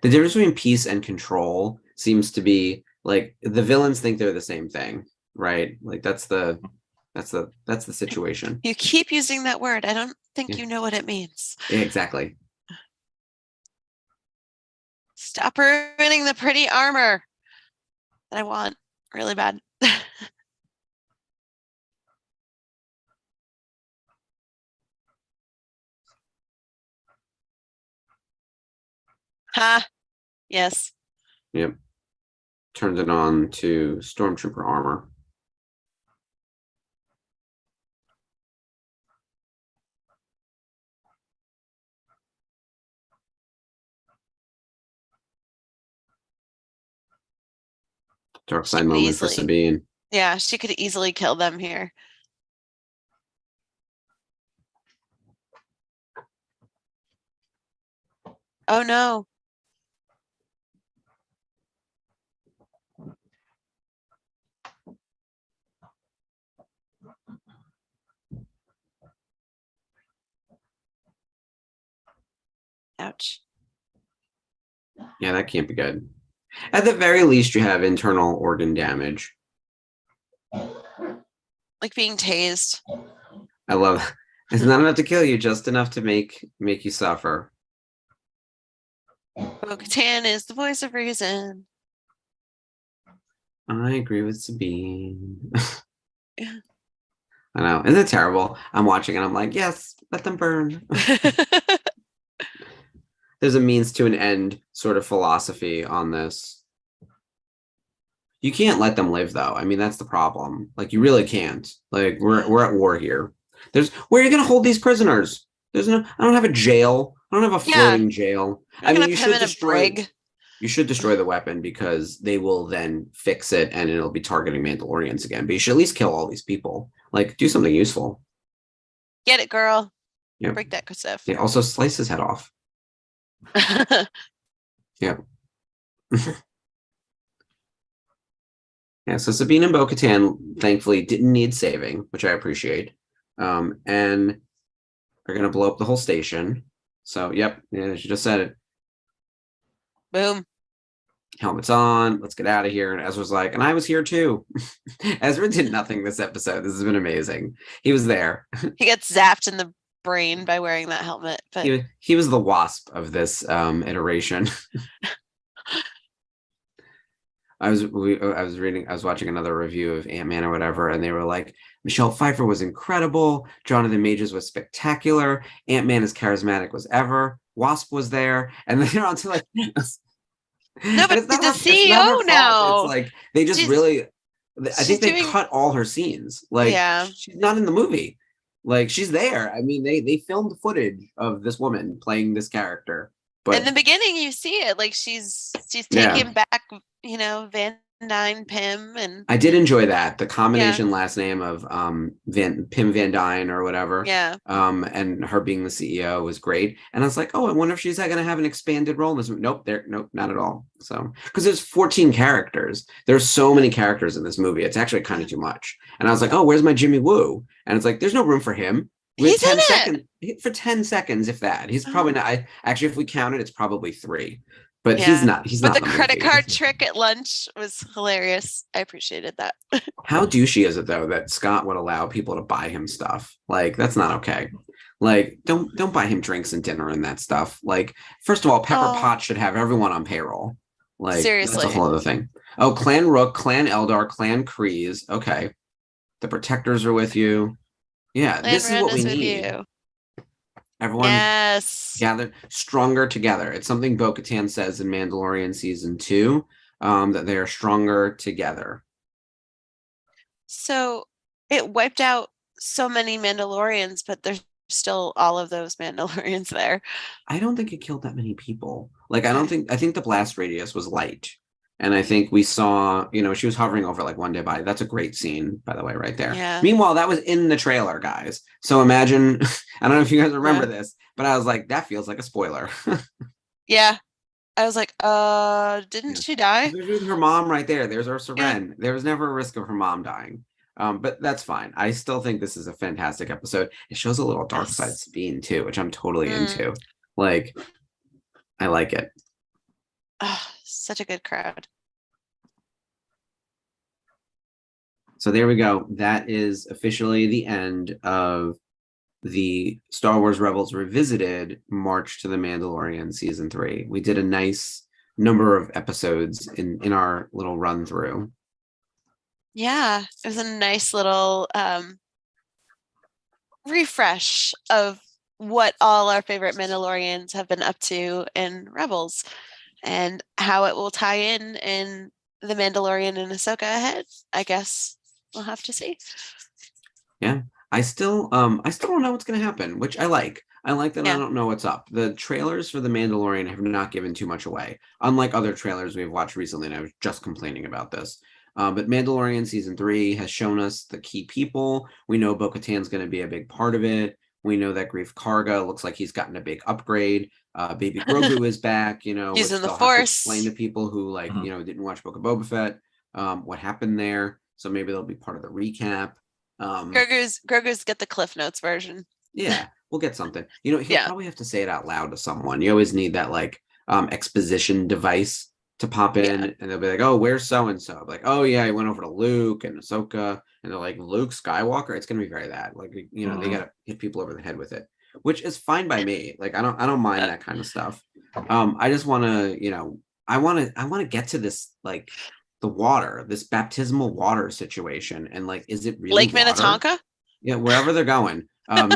difference between peace and control seems to be like the villains think they're the same thing, right? Like that's the situation. You keep using that word. I don't think you know what it means. Yeah, exactly. Stop ruining the pretty armor that I want really bad. Ha! Yes. Yep. Turned it on to Stormtrooper armor. Dark She side could moment for easily- Sabine. Yeah, she could easily kill them here. Oh no. Ouch. Yeah, that can't be good. At the very least, you have internal organ damage. Like being tased. I love it's not enough to kill you, just enough to make you suffer. Bo-Katan is the voice of reason. I agree with Sabine. Yeah. I know. Isn't it terrible? I'm watching and I'm like, yes, let them burn. There's a means to an end sort of philosophy on this. You can't let them live though. I mean, that's the problem. Like you really can't. Like we're at war here. Where are you gonna hold these prisoners? I don't have a jail. I don't have a Yeah. floating jail. You're I mean, gonna you put him should in a destroy brig. you should destroy the weapon because they will then fix it and it'll be targeting Mandalorians again. But you should at least kill all these people. Like do something useful. Get it, girl. Yeah. Break that stuff. Yeah, also slice his head off. Yeah. Yeah, so Sabine and Bo-Katan thankfully didn't need saving, which I appreciate. And are gonna blow up the whole station. So yep, yeah, she just said it. Boom. Helmets on, let's get out of here. And Ezra's like, and I was here too. Ezra did nothing this episode. This has been amazing. He was there. He gets zapped in the brain by wearing that helmet. But He was the wasp of this iteration. I was watching another review of Ant-Man or whatever, and they were like, Michelle Pfeiffer was incredible, Jonathan Majors was spectacular, Ant-Man as charismatic as ever, Wasp was there, and then they're on to like no, and but it's not she's the her- it's not her CEO fault. now. It's like they just She's- really I she's think they doing- cut all her scenes. Like Yeah. she's not in the movie. Like she's there. I mean, they filmed footage of this woman playing this character. But in the beginning, you see it. Like she's Yeah. taking back, Van Dyne Pym, and I did enjoy that. The combination last name of Pim Van Dyne or whatever. yeah. And her being the CEO was great. And I was like, oh, I wonder if she's going to have an expanded role in this movie. Nope, not at all. So because there's 14 characters. There's so many characters in this movie. It's actually kind of too much. And I was like, oh, where's my Jimmy Woo? And it's like, there's no room for him. He's in it. seconds for 10 seconds, if that. He's probably not. Actually, if we count it, it's probably 3. But he's Yeah. not. He's But not. the in credit movie. card trick at lunch was hilarious. I appreciated that. How douchey is it though that Scott would allow people to buy him stuff? Like that's not okay. Like don't buy him drinks and dinner and that stuff. Like first of all, Pepper Oh. Potts should have everyone on payroll. Like Seriously. that's a whole other thing. Oh, Clan Rook, Clan Eldar, Clan Kryze. Okay, the Protectors are with you. Yeah, this is what we Land is with need. you. Everyone Yes. gathered stronger together. It's something Bo-Katan says in Mandalorian season 2, that they are stronger together. So it wiped out so many Mandalorians, but there's still all of those Mandalorians there. I don't think it killed that many people. Like, I think the blast radius was light. And I think we saw, she was hovering over like one dead body. That's a great scene, by the way, right there. Yeah. Meanwhile, that was in the trailer, guys. So imagine, I don't know if you guys remember this, but I was like, that feels like a spoiler. Yeah. I was like, didn't she die? There's her mom right there. There's Ursa Yeah. Wren. There was never a risk of her mom dying. But that's fine. I still think this is a fantastic episode. It shows a little dark side Sabine too, which I'm totally into. Like, I like it. Oh, such a good crowd. So there we go. That is officially the end of the Star Wars Rebels Revisited March to the Mandalorian Season 3. We did a nice number of episodes in our little run through. Yeah, it was a nice little refresh of what all our favorite Mandalorians have been up to in Rebels and how it will tie in The Mandalorian and Ahsoka ahead. I guess we'll have to see. Yeah. I still don't know what's going to happen, which I like. I like that I don't know what's up. The trailers for The Mandalorian have not given too much away, unlike other trailers we've watched recently, and I was just complaining about this. But Mandalorian season 3 has shown us the key people. We know Bo-Katan's going to be a big part of it. We know that Grief Karga looks like he's gotten a big upgrade. Baby Grogu is back, you know, He's which in the they'll have to Force. explain to people who like, Mhm. you know, didn't watch Book of Boba Fett, what happened there. So maybe they'll be part of the recap. Grogu's get the Cliff Notes version. Yeah, we'll get something. You know, he'll Yeah. probably have to say it out loud to someone. You always need that like exposition device to pop in, and they'll be like, "Oh, where's so and so?" Like, "Oh yeah, he went over to Luke and Ahsoka," and they're like, "Luke Skywalker." It's gonna be very that. Like, you know, they Mhm. gotta hit people over the head with it, which is fine by me. Like, I don't mind that kind of stuff. I just want to, you know, I want to get to this like the water, this baptismal water situation, and like, is it really Lake water? Minnetonka? Yeah, wherever they're going.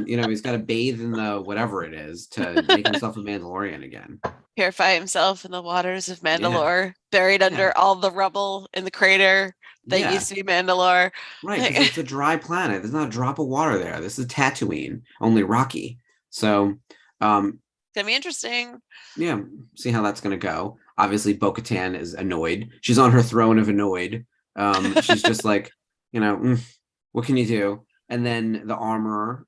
You know, he's got to bathe in the whatever it is to make himself a Mandalorian again. Purify himself in the waters of Mandalore, buried under all the rubble in the crater that Yeah. used to be Mandalore. Right, Like, because it's a dry planet. There's not a drop of water there. This is Tatooine, only rocky. So, gonna be interesting. yeah, see how that's gonna go. Obviously, Bo-Katan is annoyed. She's on her throne of annoyed. She's just like, you know, what can you do? And then the armor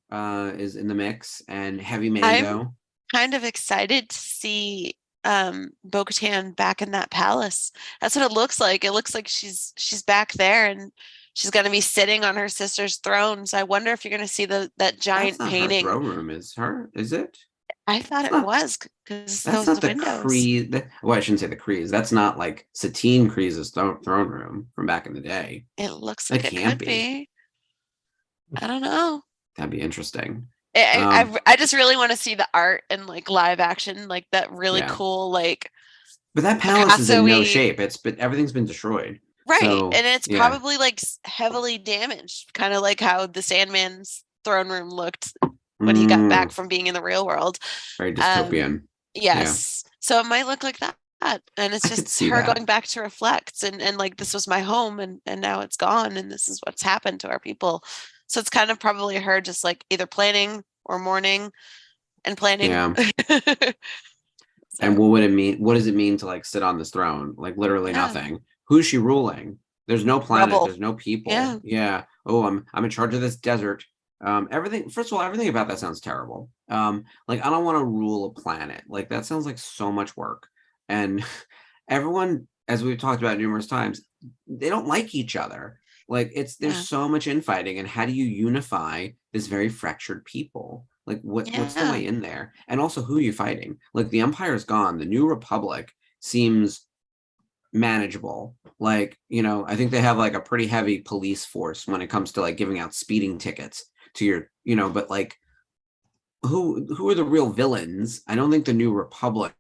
is in the mix, and Heavy Mando. Kind of excited to see Bo-Katan back in that palace. That's what it looks like. It looks like she's back there and she's gonna be sitting on her sister's throne. So I wonder if you're gonna see that giant That's not painting. her throne room, is her? Is it? I thought It's it not- was because That's those not the windows. Kree. Well, I shouldn't say the Krees. That's not like Satine Kree's throne room from back in the day. It looks That like it can't could be. I don't know. That'd be interesting. I just really want to see the art and like live action, like that really Yeah. cool, like But that palace is in no Picasso-y- shape. Everything's been destroyed. right. So, And it's yeah. probably like heavily damaged, kind of like how the Sandman's throne room looked when he got back from being in the real world. Very dystopian. Yes. So it might look like that. And it's I could just see her that. going back to reflect and like this was my home and now it's gone and this is what's happened to our people. So it's kind of probably her just like either planning or mourning and planning. Yeah. So, And what would it mean? What does it mean to like sit on this throne? Like literally Yeah. nothing. Who's she ruling? There's no planet. Rubble. There's no people. Yeah. Yeah. Oh, I'm in charge of this desert. Everything. First of all, everything about that sounds terrible. Like I don't want to rule a planet. Like that sounds like so much work. And everyone, as we've talked about numerous times, they don't like each other. Like there's Yeah. so much infighting, and how do you unify this very fractured people? Like what's the Yeah. way in there? And also, who are you fighting? Like the Empire's gone. The New Republic seems manageable. Like, you know, I think they have like a pretty heavy police force when it comes to like giving out speeding tickets to your, you know, but like who are the real villains? I don't think the New Republic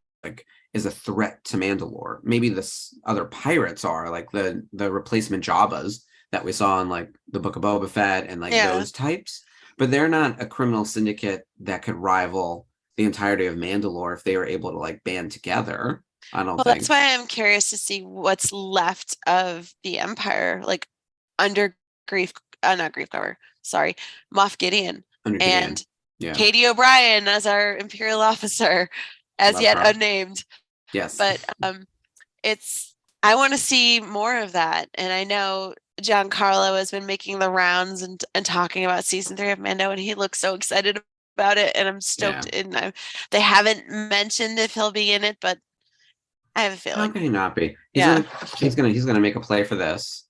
is a threat to Mandalore. Maybe this other pirates are, like the replacement Jabbas that we saw in like the Book of Boba Fett and like those types. But they're not a criminal syndicate that could rival the entirety of Mandalore if they were able to like band together. I don't think. That's why I'm curious to see what's left of the Empire, like under not Grief Cover, sorry, Moff Gideon Under and Gideon. Yeah. Katie O'Brien as our Imperial officer, as Love yet her. unnamed. Yes. But I want to see more of that. And I know Giancarlo has been making the rounds and talking about season 3 of Mando, and he looks so excited about it. And I'm stoked. And they haven't mentioned if he'll be in it, but I have a feeling. How can he not be? He's gonna make a play for this.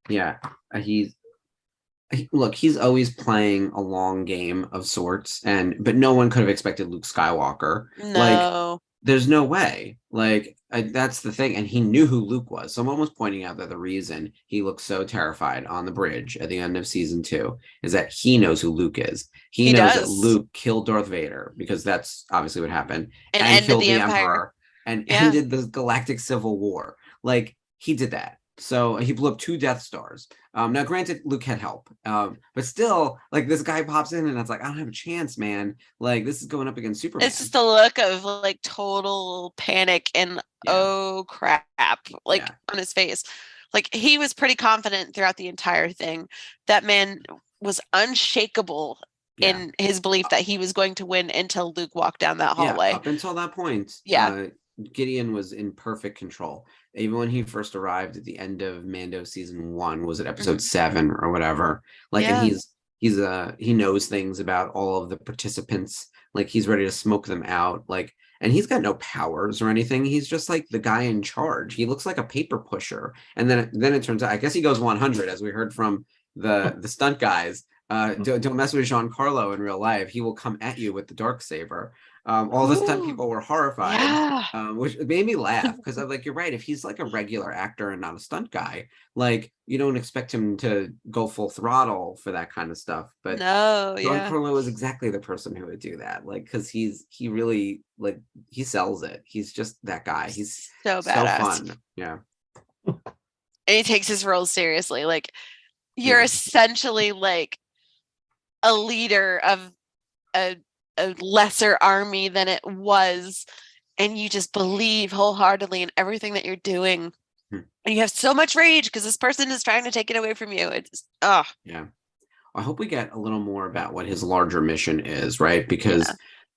Yeah, he's always playing a long game of sorts, but no one could have expected Luke Skywalker. No. Like, there's no way. Like, that's the thing. And he knew who Luke was. Someone was pointing out that the reason he looked so terrified on the bridge at the end of season 2 is that he knows who Luke is. He knows that Luke killed Darth Vader, because that's obviously what happened, and killed the Emperor and ended the Galactic Civil War. Like, he did that. So he blew up 2 Death Stars. Now, granted, Luke had help, but still, like, this guy pops in and it's like, I don't have a chance, man. Like, this is going up against Superman. It's just the look of like total panic and oh crap, like on his face. Like, he was pretty confident throughout the entire thing. That man was unshakable in his belief that he was going to win until Luke walked down that hallway. Up until that point. Yeah. Gideon was in perfect control. Even when he first arrived at the end of Mando season 1, was it episode 7 or whatever? Like, and Yeah. he knows things about all of the participants. Like, he's ready to smoke them out. Like, and he's got no powers or anything. He's just like the guy in charge. He looks like a paper pusher. And then it turns out, I guess he goes 100, as we heard from the stunt guys. Don't mess with Giancarlo in real life. He will come at you with the dark saber. All the stunt Ooh, people were horrified, yeah. which made me laugh because I'm like, you're right. If he's like a regular actor and not a stunt guy, like you don't expect him to go full throttle for that kind of stuff. But No, John yeah. Carlo is exactly the person who would do that. Like, because he really like he sells it. He's just that guy. He's So so badass. fun. Yeah. And he takes his role seriously. Like, you're Yeah. essentially like a leader of a lesser army than it was, and you just believe wholeheartedly in everything that you're doing. And you have so much rage because this person is trying to take it away from you. It's Yeah. I hope we get a little more about what his larger mission is, right? Because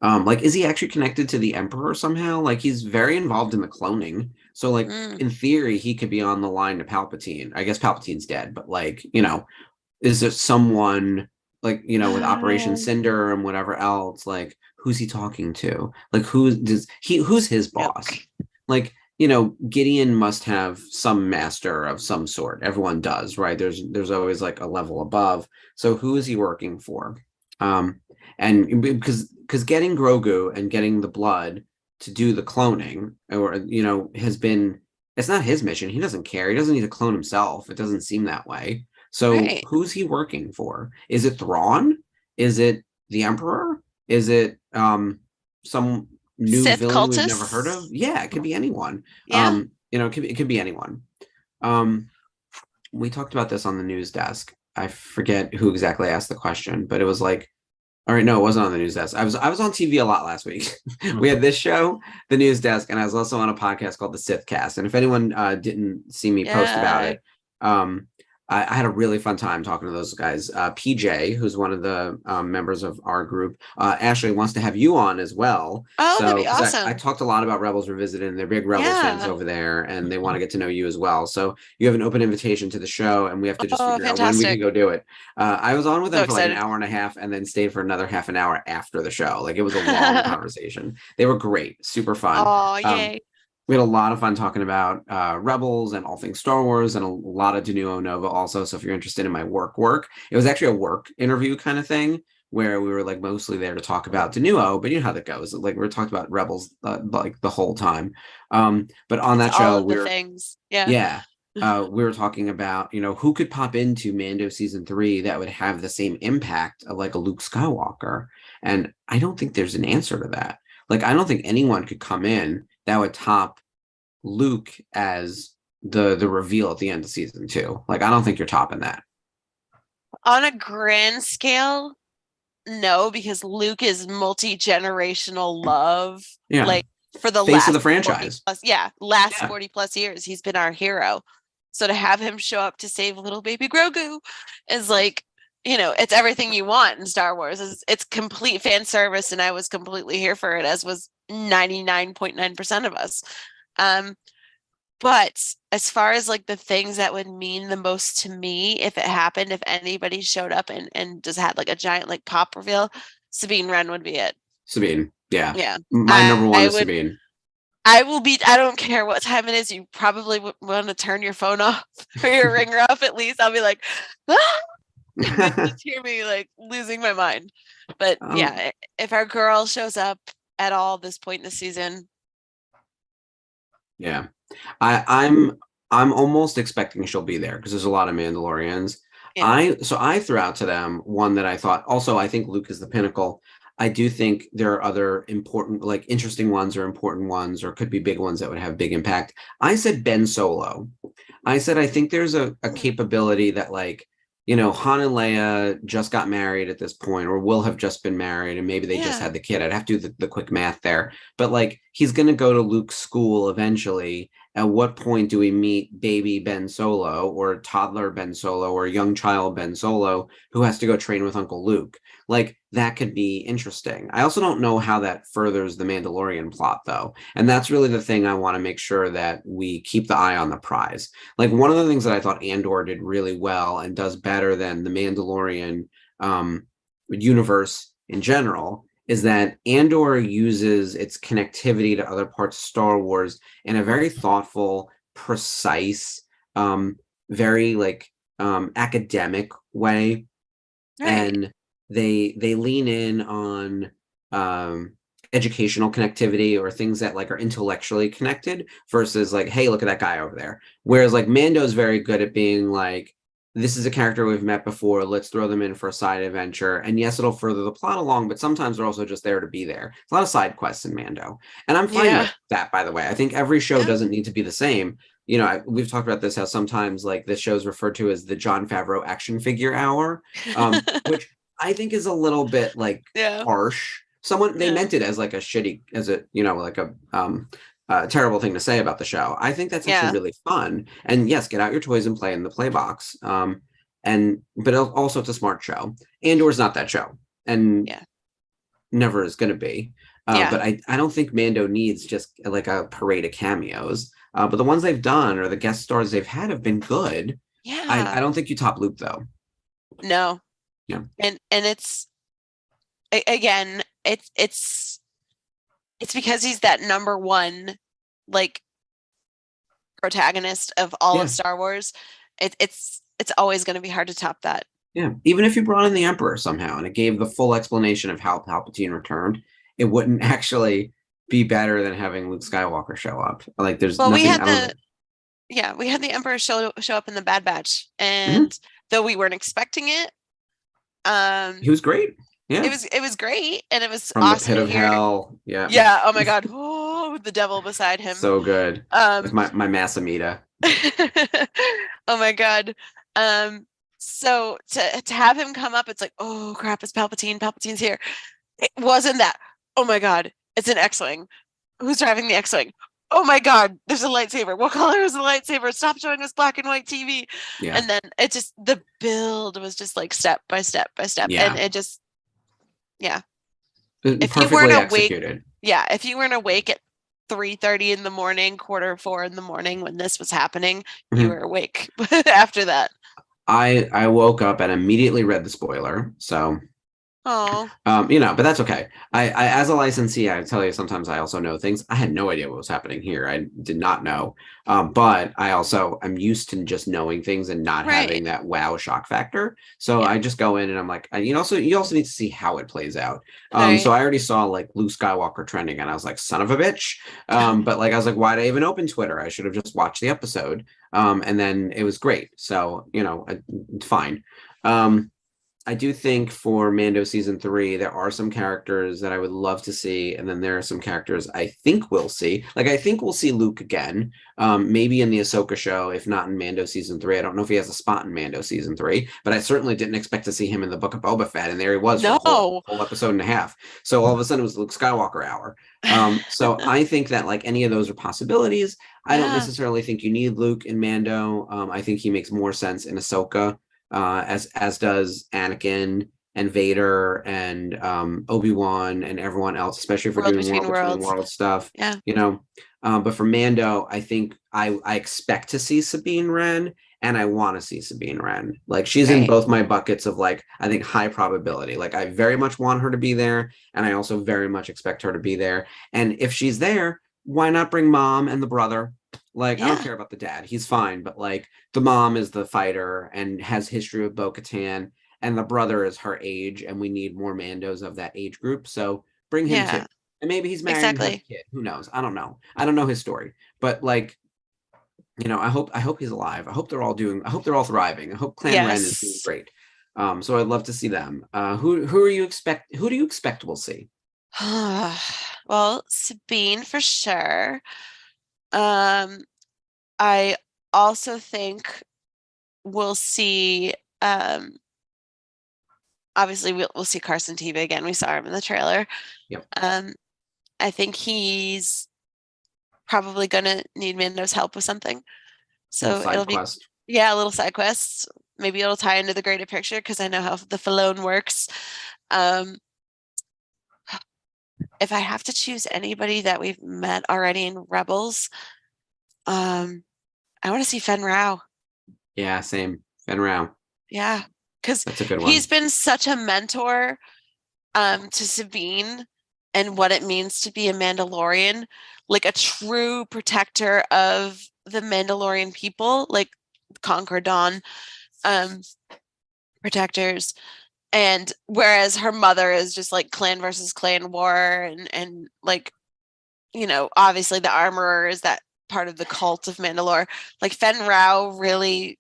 like, is he actually connected to the Emperor somehow? Like, he's very involved in the cloning. So, like, in theory, he could be on the line to Palpatine. I guess Palpatine's dead, but like, is there someone like, with Operation Cinder and whatever else? Like, who's he talking to? Like, who's his boss? Like, Gideon must have some master of some sort. Everyone does, right? There's always like a level above. So who is he working for? And because getting Grogu and getting the blood to do the cloning, or has been, it's not his mission. He doesn't care. He doesn't need to clone himself. It doesn't seem that way. So Right. who's he working for? Is it Thrawn? Is it the Emperor? Is it some new Sith villain we've never heard of? cultists? Yeah, it could be anyone. Yeah. It could be anyone. We talked about this on the news desk. I forget who exactly asked the question, but it was like, all right, no, it wasn't on the news desk. I was on TV a lot last week. We had this show, the news desk, and I was also on a podcast called the Sith Cast. And if anyone didn't see me post about it, I had a really fun time talking to those guys. PJ, who's one of the members of our group, actually wants to have you on as well. Oh, that'd be 'cause awesome. I talked a lot about Rebels Revisited, and they're big Rebels fans Yeah. over there, and they want to get to know you as well. So you have an open invitation to the show, and we have to just Oh, figure out when we can fantastic. go do it. I was on with them So for like an excited. hour and a half, and then stayed for another half an hour after the show. Like, it was a long conversation. They were great, super fun. Oh, yay. We had a lot of fun talking about Rebels and all things Star Wars, and a lot of Denuo Nova also. So if you're interested in my work, it was actually a work interview kind of thing where we were like mostly there to talk about Denuo, but you know how that goes. Like, we were talking about Rebels like the whole time. But on that It's all show, of the things. Yeah. yeah, we were talking about, who could pop into Mando season 3 that would have the same impact of like a Luke Skywalker. And I don't think there's an answer to that. Like, I don't think anyone could come in that would top Luke as the reveal at the end of season 2. Like, I don't think you're topping that. On a grand scale, no, because Luke is multi-generational love. Yeah. Like, for the Face last of the franchise. 40 plus years, he's been our hero. So to have him show up to save little baby Grogu is like, it's everything you want in Star Wars. It's complete fan service, and I was completely here for it, as was 99.9% of us. But as far as like the things that would mean the most to me if it happened, if anybody showed up and just had like a giant like pop reveal, Sabine Wren would be it. Sabine, yeah. Yeah. My number one is Sabine. I don't care what time it is. You probably want to turn your phone off or your ringer off at least. I'll be like, just hear me like losing my mind. But yeah, if our girl shows up at all this point in the season. Yeah. I'm almost expecting she'll be there because there's a lot of Mandalorians. Yeah. I threw out to them one that I thought, also, I think Luke is the pinnacle. I do think there are other important, like interesting ones or important ones, or could be big ones that would have big impact. I said Ben Solo. I said, I think there's a capability that, like, Han and Leia just got married at this point, or will have just been married, and maybe they just had the kid. I'd have to do the quick math there. But like, he's going to go to Luke's school eventually, at what point do we meet baby Ben Solo or toddler Ben Solo or young child Ben Solo who has to go train with Uncle Luke? Like, that could be interesting. I also don't know how that furthers the Mandalorian plot, though. And that's really the thing I want to make sure that we keep the eye on the prize. Like, one of the things that I thought Andor did really well and does better than the Mandalorian universe in general is that Andor uses its connectivity to other parts of Star Wars in a very thoughtful, precise, very like academic way. Right. And they lean in on educational connectivity or things that like are intellectually connected versus like, hey, look at that guy over there. Whereas like Mando's very good at being like, this is a character we've met before, let's throw them in for a side adventure. And yes, it'll further the plot along, but sometimes they're also just there to be there. It's a lot of side quests in Mando. And I'm fine Yeah. with that, by the way. I think every show Yeah. doesn't need to be the same. You know, we've talked about this, how sometimes like this show is referred to as the Jon Favreau action figure hour, which I think is a little bit like Yeah. harsh. They Yeah. meant it as like a shitty, as a, you know, like a terrible thing to say about the show. I think that's actually Yeah. really fun. And yes, get out your toys and play in the play box. But also it's a smart show. Andor's not that show, and Yeah. never is going to be. Yeah. But I don't think Mando needs just like a parade of cameos. But the ones they've done or the guest stars they've had have been good. Yeah. I don't think you top Luke though. No. Yeah. And it's again, it's because he's that number one like protagonist of all Yeah. of Star Wars. It's always going to be hard to top that. Yeah, even if you brought in the Emperor somehow and it gave the full explanation of how Palpatine returned, it wouldn't actually be better than having Luke Skywalker show up. Like, there's Well, nothing. we had the Emperor show up in the Bad Batch, and though we weren't expecting it, he was great. Yeah, it was great, and it was from awesome the pit to of hear. hell. Yeah, Yeah. Oh my God. Oh, with the devil beside him. so good. With my Masamita. Oh my God. So to have him come up, it's like, oh crap, it's Palpatine. Palpatine's here. It wasn't that. Oh my God, it's an X-Wing. Who's driving the X-Wing? Oh my God, there's a lightsaber. What color is the lightsaber? Stop showing us black and white TV. Yeah, And then it just, the build was just like step by step by step. Yeah. And it just, yeah. perfectly you weren't executed. If you weren't awake at 3:30 in the morning, 3:45 in the morning when this was happening, you were awake after that. I woke up and immediately read the spoiler. So Oh, you know, but that's okay. I as a licensee, I tell you, sometimes I also know things. I had no idea what was happening here. I did not know. But I also am used to just knowing things and not having that wow shock factor. So I just go in and I'm like, you also need to see how it plays out. So I already saw like Luke Skywalker trending and I was like, son of a bitch. But like I was like, why'd I even open Twitter? I should have just watched the episode. And then it was great. So, you know, fine. I do think for Mando season 3, there are some characters that I would love to see, and then there are some characters I think we'll see. Like, I think we'll see Luke again, maybe in the Ahsoka show, if not in Mando season 3. I don't know if he has a spot in Mando season 3, but I certainly didn't expect to see him in the Book of Boba Fett, and there he was for a whole episode and a half. So all of a sudden, it was Luke Skywalker hour. So I think that like any of those are possibilities. I don't necessarily think you need Luke in Mando. I think he makes more sense in Ahsoka. As does Anakin and Vader and Obi-Wan and everyone else, especially if we're doing World Between Worlds stuff. Yeah. You know, but for Mando, I think I expect to see Sabine Wren and I want to see Sabine Wren. Like, she's in both my buckets of like, I think high probability. Like, I very much want her to be there, and I also very much expect her to be there. And if she's there, why not bring mom and the brother? Like, I don't care about the dad. He's fine. But like, the mom is the fighter and has history with Bo-Katan, and the brother is her age, and we need more Mandos of that age group. So bring him too. And maybe he's married and has a kid. Who knows? I don't know. I don't know his story. But like, you know, I hope he's alive. I hope they're all thriving. I hope Clan Wren is doing great. So I'd love to see them. Who do you expect we'll see? Well, Sabine for sure. I also think we'll see obviously we'll see Carson Teva again. We saw him in the trailer. Yep. I think he's probably gonna need Mando's help with something. So Side it'll be, quest. yeah, a little side quest. Maybe it'll tie into the greater picture because I know how the Filone works. Um, if I have to choose anybody that we've met already in Rebels, I want to see Fen Rao. Yeah, same. Fenn Rau. Yeah, because That's a good one. he's been such a mentor to Sabine and what it means to be a Mandalorian, like a true protector of the Mandalorian people, like Conquer Dawn um, protectors. And whereas her mother is just like clan versus clan war and like, you know, obviously the armorer is that part of the cult of Mandalore. Like Fen Rao really,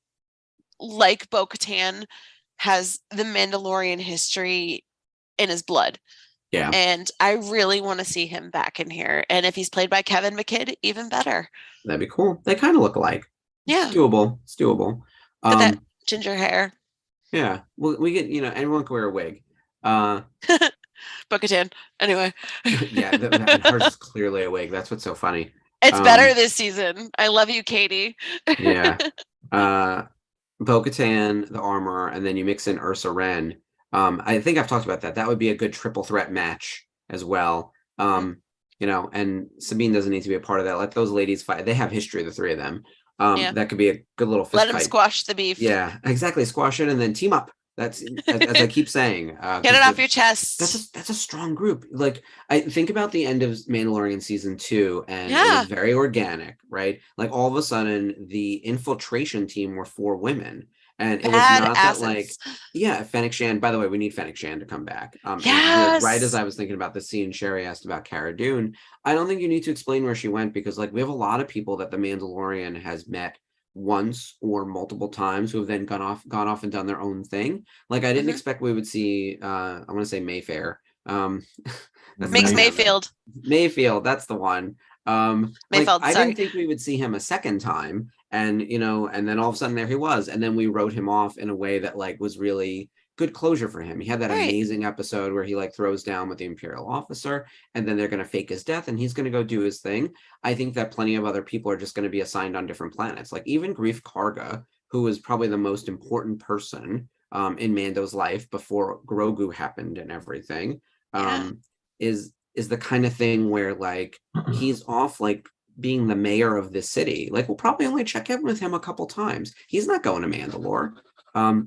like Bo-Katan, has the Mandalorian history in his blood. Yeah, And I really want to see him back in here. And if he's played by Kevin McKidd, even better. that'd be cool. They kind of look alike. Yeah. It's doable. It's doable. Got that ginger hair. Yeah. Well, we get, anyone can wear a wig. Bo-Katan. Anyway. Yeah, and hers is clearly a wig. That's what's so funny. It's better this season. I love you, Katie. Yeah. Bo-Katan, the armor, and then you mix in Ursa Wren. I think I've talked about that. That would be a good triple threat match as well. And Sabine doesn't need to be a part of that. Let those ladies fight. They have history, the three of them. That could be a good little fist Let them fight. squash the beef. Yeah, exactly. Squash it and then team up. That's as I keep saying. Get it off your chest. That's a strong group. Like, I think about the end of Mandalorian season 2, and it Yeah. was very organic, right? Like all of a sudden, the infiltration team were 4 women, and it was not that like, yeah, Fennec Shand. By the way, we need Fennec Shand to come back. Yes. Right as I was thinking about the scene, Sherry asked about Cara Dune. I don't think you need to explain where she went because like we have a lot of people that the Mandalorian has met once or multiple times who have then gone off and done their own thing. Like I didn't expect we would see I want to say Mayfair. Makes Mayfield. Mayfield, that's the one. Mayfield, I sorry. didn't think we would see him a second time. And and then all of a sudden there he was. And then we wrote him off in a way that like was really good closure for him. He had that amazing episode where he like throws down with the Imperial officer and then they're going to fake his death and he's going to go do his thing. I think that plenty of other people are just going to be assigned on different planets. Like even Grief Karga, who was probably the most important person in Mando's life before Grogu happened and everything, is the kind of thing where like he's off like being the mayor of this city. Like we'll probably only check in with him a couple times. He's not going to Mandalore.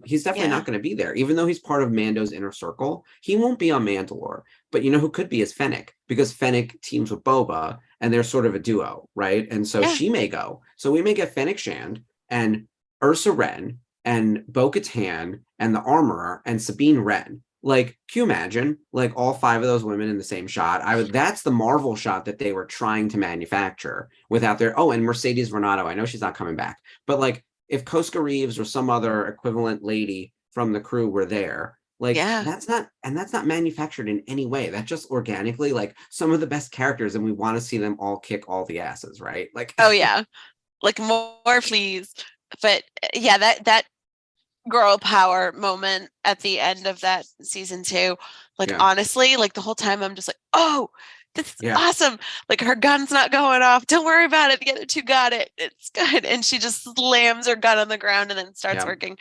He's definitely not going to be there, even though he's part of Mando's inner circle. He won't be on Mandalore, but you know who could be is Fennec, because Fennec teams with Boba and they're sort of a duo, right? And so she may go. So we may get Fennec Shand and Ursa Wren and Bo-Katan and the Armorer and Sabine Wren. Like, can you imagine like all 5 of those women in the same shot? That's the Marvel shot that they were trying to manufacture without their, and Mercedes Renato. I know she's not coming back, but like, if Koska Reeves or some other equivalent lady from the crew were there, like that's not manufactured in any way. That's just organically like some of the best characters, and we want to see them all kick all the asses, right? Like, oh yeah, like more please. But yeah, that girl power moment at the end of that season 2, like honestly, like the whole time I'm just like, oh, this is awesome. Like her gun's not going off. Don't worry about it. The other 2 got it. It's good. And she just slams her gun on the ground and then starts working.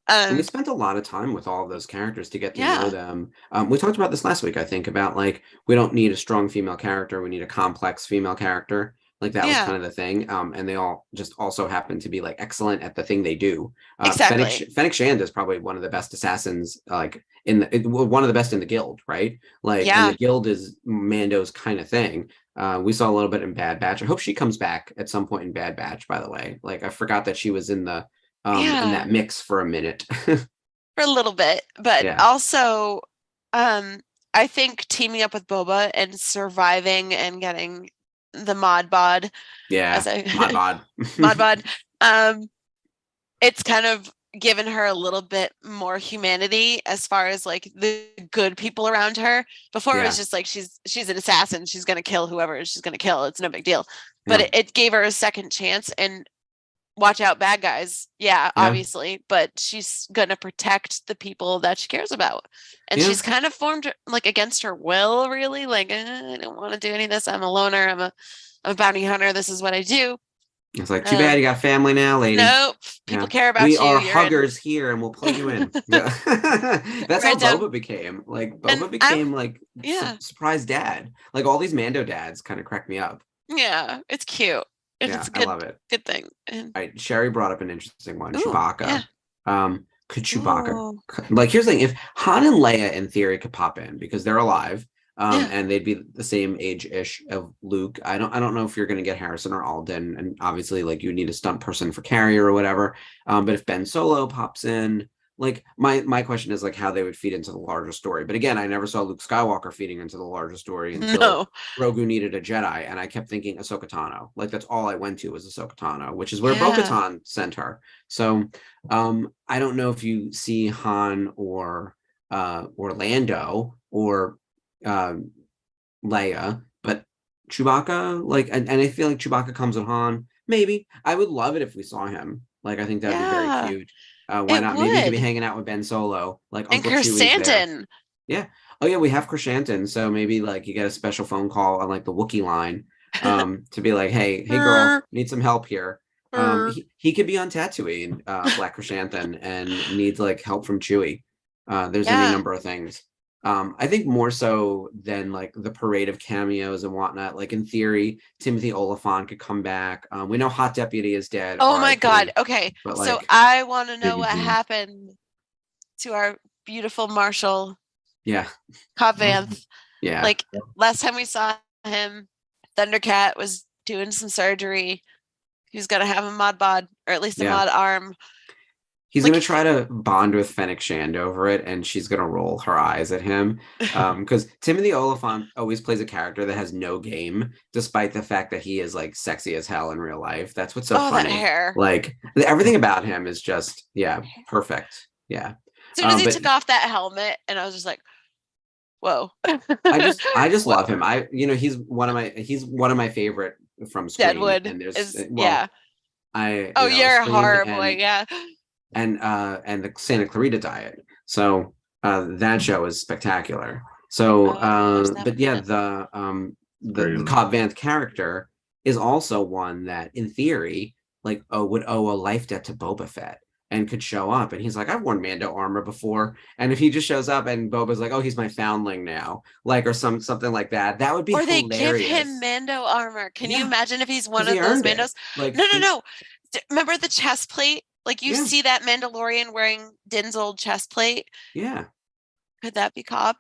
And we spent a lot of time with all of those characters to get to know them. We talked about this last week, I think, about like we don't need a strong female character. We need a complex female character. Like that was kind of the thing. And they all just also happen to be like excellent at the thing they do. Exactly. Fennec Shand is probably one of the best assassins, like one of the best in the guild, right? Like, and the guild is Mando's kind of thing. We saw a little bit in Bad Batch. I hope she comes back at some point in Bad Batch, by the way. Like I forgot that she was in the in that mix for a minute. For a little bit. But also I think teaming up with Boba and surviving and getting the mod bod. Mod bod. It's kind of given her a little bit more humanity as far as like the good people around her. Before it was just like she's an assassin, she's gonna kill whoever she's gonna kill. It's no big deal. But it gave her a second chance, and watch out, bad guys. Obviously, but she's gonna protect the people that she cares about. And she's kind of formed like against her will, really. Like, I don't want to do any of this. I'm a loner. I'm a bounty hunter. This is what I do. It's like, too bad you got family now, lady. Nope. People care about we you. are You're in. huggers here, and we'll plug you in. Yeah. That's how Write down- Boba became. Like And Boba became like yeah. surprise dad. Like all these Mando dads kind of crack me up. Yeah, it's cute. And Yeah, it's a I good, love it. good thing. And All right, Sherry brought up an interesting one. Ooh, Chewbacca. yeah. Could Chewbacca Ooh. like here's the thing: if Han and Leia in theory could pop in because they're alive, Yeah. and they'd be the same age-ish of Luke. I don't know if you're gonna get Harrison or Alden, and obviously like you need a stunt person for Carrier or whatever. But if Ben Solo pops in, like my question is like how they would feed into the larger story. But again, I never saw Luke Skywalker feeding into the larger story until No. Grogu needed a Jedi, and I kept thinking Ahsoka Tano. Like that's all I went to was Ahsoka Tano, which is where Yeah. Bo-Katan sent her. So I don't know if you see Han or Orlando or Leia, but Chewbacca, like, and I feel like Chewbacca comes with Han. Maybe I would love it if we saw him. Like, I think that'd be very Yeah. cute. Why It not? Maybe he could be would. hanging out with Ben Solo, like And Uncle Chewie's there. Chrysanthemum. Yeah. Oh yeah, we have Krishantin, so maybe like you get a special phone call on like the Wookiee line, to be like, hey girl, need some help here. He could be on Tatooine, Black Krishantin, and needs like help from Chewie. There's any Yeah. number of things. I think more so than like the parade of cameos and whatnot. Like in theory, Timothy Oliphant could come back. We know Hot Deputy is dead. Oh my RIP, God. Okay. but So like, I want to know Biggie what D. happened to our beautiful Marshall yeah, Cobb Vanth. yeah, Like last time we saw him, Thundercat was doing some surgery. He was gonna have a mod bod, or at least a Yeah. mod arm. he's Like- gonna try to bond with Fennec Shand over it, and she's gonna roll her eyes at him. Because Timothy Oliphant always plays a character that has no game, despite the fact that he is like sexy as hell in real life. That's what's so Oh, funny. that hair. Like everything about him is just perfect. Yeah. As soon as he but- took off that helmet, and I was just like, "Whoa!" I just Whoa. love him. He's one of my favorite from Scream. Deadwood And there's is well, yeah. Oh, You're a Scream horror and, boy, yeah. and the Santa Clarita Diet. So that show is spectacular. So that but one, yeah, yeah. the Cobb Vanth character is also one that in theory like would owe a life debt to Boba Fett and could show up, and he's like, I've worn Mando armor before, and if he just shows up and Boba's like, oh, he's my foundling now, like, or something like that, that would be Or they hilarious. give him Mando armor. Can you Yeah, imagine if he's one 'cause he of those earned it. Mandos? Like No. Remember the chest plate? Like you Yeah. see that Mandalorian wearing Din's old chest plate? Yeah, Could that be Cobb?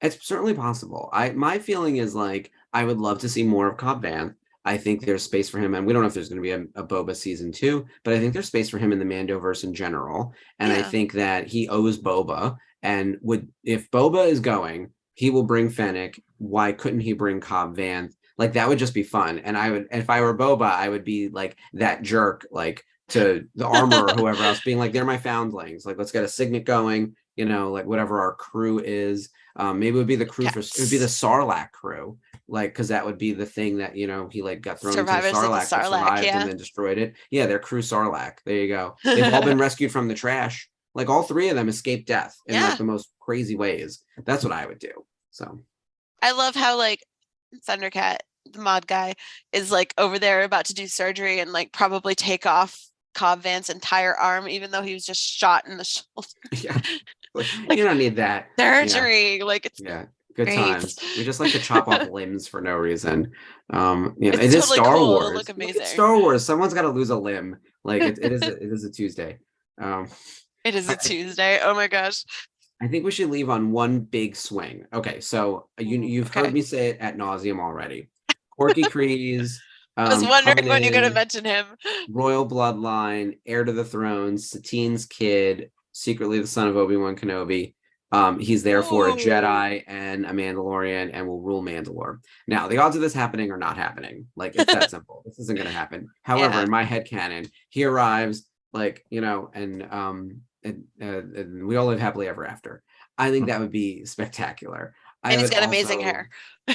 it's certainly possible. My feeling is like I would love to see more of Cobb Vanth. I think there's space for him, and we don't know if there's going to be a Boba season 2, but I think there's space for him in the Mandoverse in general. And I Yeah. think that he owes Boba, and if Boba is going, he will bring Fennec. Why couldn't he bring Cobb Vanth? Like that would just be fun. And I would, if I were Boba, I would be like that jerk, like to the armor or whoever else, being like, they're my foundlings. Like, let's get a signet going. Like whatever our crew is. Maybe it would be the crew it would be the Sarlacc crew. Like, because that would be the thing that he like got thrown Survivors into of the the Sarlacc, but Sarlacc, survived yeah. and then destroyed it. Yeah, they're crew Sarlacc. There you go. They've all been rescued from the trash. Like all 3 of them escaped death in Yeah. like the most crazy ways. That's what I would do. So I love how like Thundercat, the mod guy, is like over there about to do surgery and like probably take off Cobb Vanth's entire arm, even though he was just shot in the shoulder. yeah, like, you don't need that Surgery, like it's Yeah, good great. times. We just like to chop off limbs for no reason. It's It is totally Star cool. It'll Wars. look Look amazing. at Star Wars. Someone's got to lose a limb. Like it is a Tuesday. It is a Tuesday. Oh my gosh. I think we should leave on one big swing. Okay, so you've Okay. heard me say it ad nauseum already. Corky Kryze. I was wondering coming when you're gonna in, mention him. Royal bloodline, heir to the throne, Satine's kid, secretly the son of Obi-Wan Kenobi. He's there for a Ooh. Jedi and a Mandalorian and will rule Mandalore. Now, the odds of this happening are not happening. Like, it's that simple. This isn't going to happen. However, Yeah. in my headcanon, he arrives, like, and we all live happily ever after. I think that would be spectacular. And he's got amazing hair.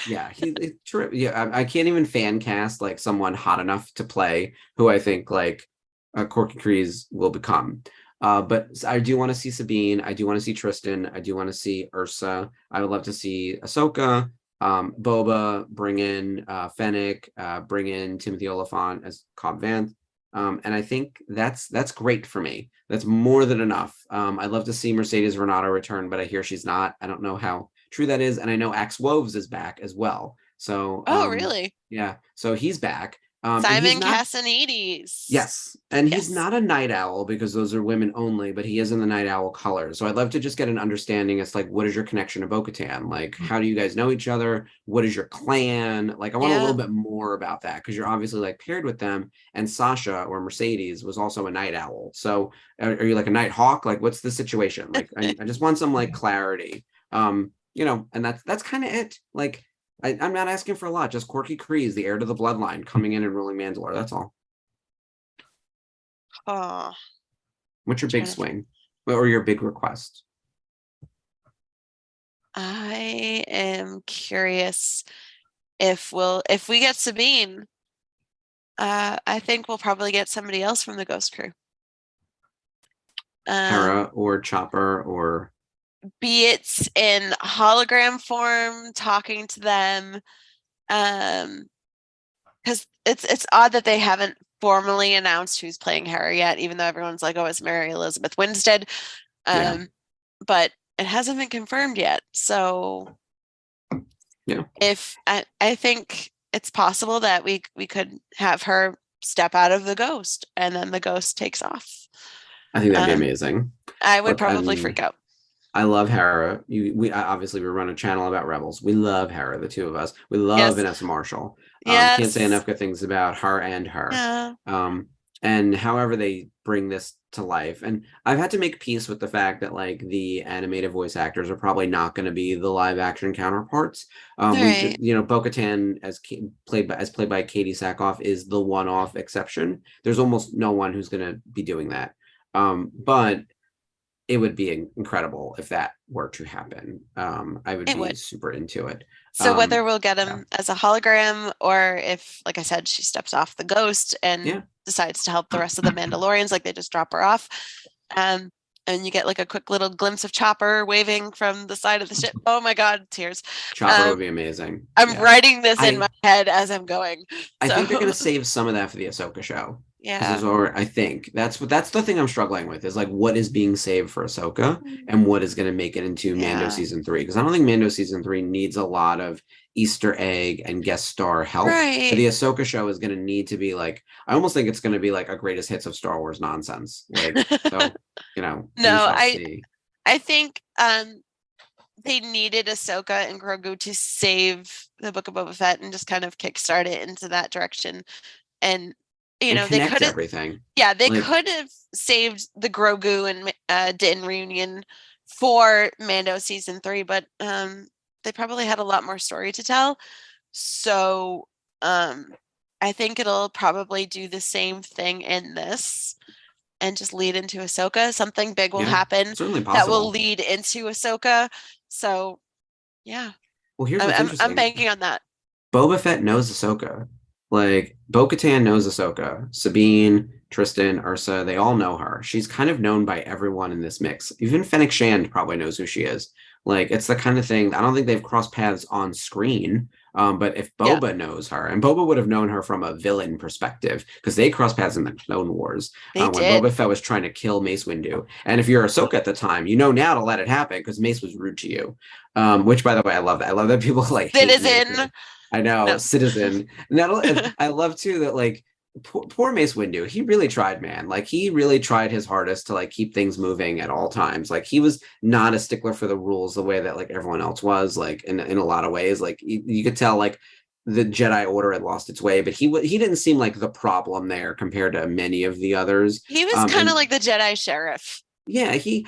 Yeah, he's terrific. Yeah, I can't even fan cast like someone hot enough to play who I think like Corky Kryze will become. But I do want to see Sabine. I do want to see Tristan. I do want to see Ursa. I would love to see Ahsoka. Boba, bring in Fennec, bring in Timothy Oliphant as Cobb Vanth. And I think that's great for me. That's more than enough. I'd love to see Mercedes Renato return, but I hear she's not. I don't know how true that is. And I know Axe Woves is back as well. So Oh, really? yeah, so he's back. And he's Simon not. Cassanides. Yes, and he's Yes. not a night owl because those are women only, but he is in the night owl colors. So I'd love to just get an understanding as like, what is your connection to Bo-Katan? Like, how do you guys know each other? What is your clan? Like, I want a Yeah. little bit more about that because you're obviously like paired with them. And Sasha or Mercedes was also a night owl. So are you like a night hawk? Like, what's the situation? Like, I just want some like clarity. You know, and that's kind of it. Like, I'm not asking for a lot. Just Corky Kryze, the heir to the bloodline, coming in and ruling Mandalore. That's all. Oh, What's your big Trying to swing or your big request? I am curious if we get Sabine, I think we'll probably get somebody else from the Ghost Crew. Hera or Chopper or Be it in hologram form, talking to them. Because it's odd that they haven't formally announced who's playing Hera yet, even though everyone's like, oh, it's Mary Elizabeth Winstead. Yeah. But it hasn't been confirmed yet. So Yeah. if I think it's possible that we could have her step out of the ghost and then the ghost takes off. I think that'd be amazing. I would Look, probably freak out. I love Hera. We obviously we run a channel about Rebels. We love Hera, the two of us. We love Yes. Vanessa Marshall. Yes. Can't say enough good things about her and her. Yeah. And however they bring this to life. And I've had to make peace with the fact that like the animated voice actors are probably not going to be the live action counterparts. Right. You know, Bo-Katan as played by Katie Sackhoff is the one-off exception. There's almost no one who's going to be doing that. But it would be incredible if that were to happen. I would be super into it. So whether we'll get him as a hologram or if, like I said, she steps off the ghost and decides to help the rest of the Mandalorians, like they just drop her off. And you get like a quick little glimpse of Chopper waving from the side of the ship. Oh my God, tears. Chopper would be amazing. I'm writing this in my head as I'm going. I think they're going to save some of that for the Ahsoka show. Yeah. I think that's the thing I'm struggling with is like what is being saved for Ahsoka and what is going to make it into Mando season 3, because I don't think Mando season 3 needs a lot of Easter egg and guest star help. Right. But the Ahsoka show is going to need to be like, I almost think it's going to be like a greatest hits of Star Wars nonsense. Like, so, you know, no, I think they needed Ahsoka and Grogu to save the Book of Boba Fett and just kind of kickstart it into that direction. And you know, they could have everything. Yeah, they could have saved the Grogu and Din reunion for Mando season 3, but they probably had a lot more story to tell. So I think it'll probably do the same thing in this and just lead into Ahsoka. Something big will happen that will lead into Ahsoka. So yeah. Well, here's what's interesting. I'm banking on that. Boba Fett knows Ahsoka. Like, Bo-Katan knows Ahsoka. Sabine, Tristan, Ursa, they all know her. She's kind of known by everyone in this mix. Even Fennec Shand probably knows who she is. Like, it's the kind of thing, I don't think they've crossed paths on screen, but if Boba knows her, and Boba would have known her from a villain perspective, because they crossed paths in the Clone Wars, when Boba Fett was trying to kill Mace Windu. And if you're Ahsoka at the time, you know now to let it happen, because Mace was rude to you. Which, by the way, I love that. I love that people like Citizen. I know, Citizen. And I love too that like poor Mace Windu, he really tried, man. Like he really tried his hardest to like keep things moving at all times. Like he was not a stickler for the rules the way that like everyone else was. Like in a lot of ways, like you could tell like the Jedi Order had lost its way, but he didn't seem like the problem there compared to many of the others. He was kind of like the Jedi sheriff. Yeah, he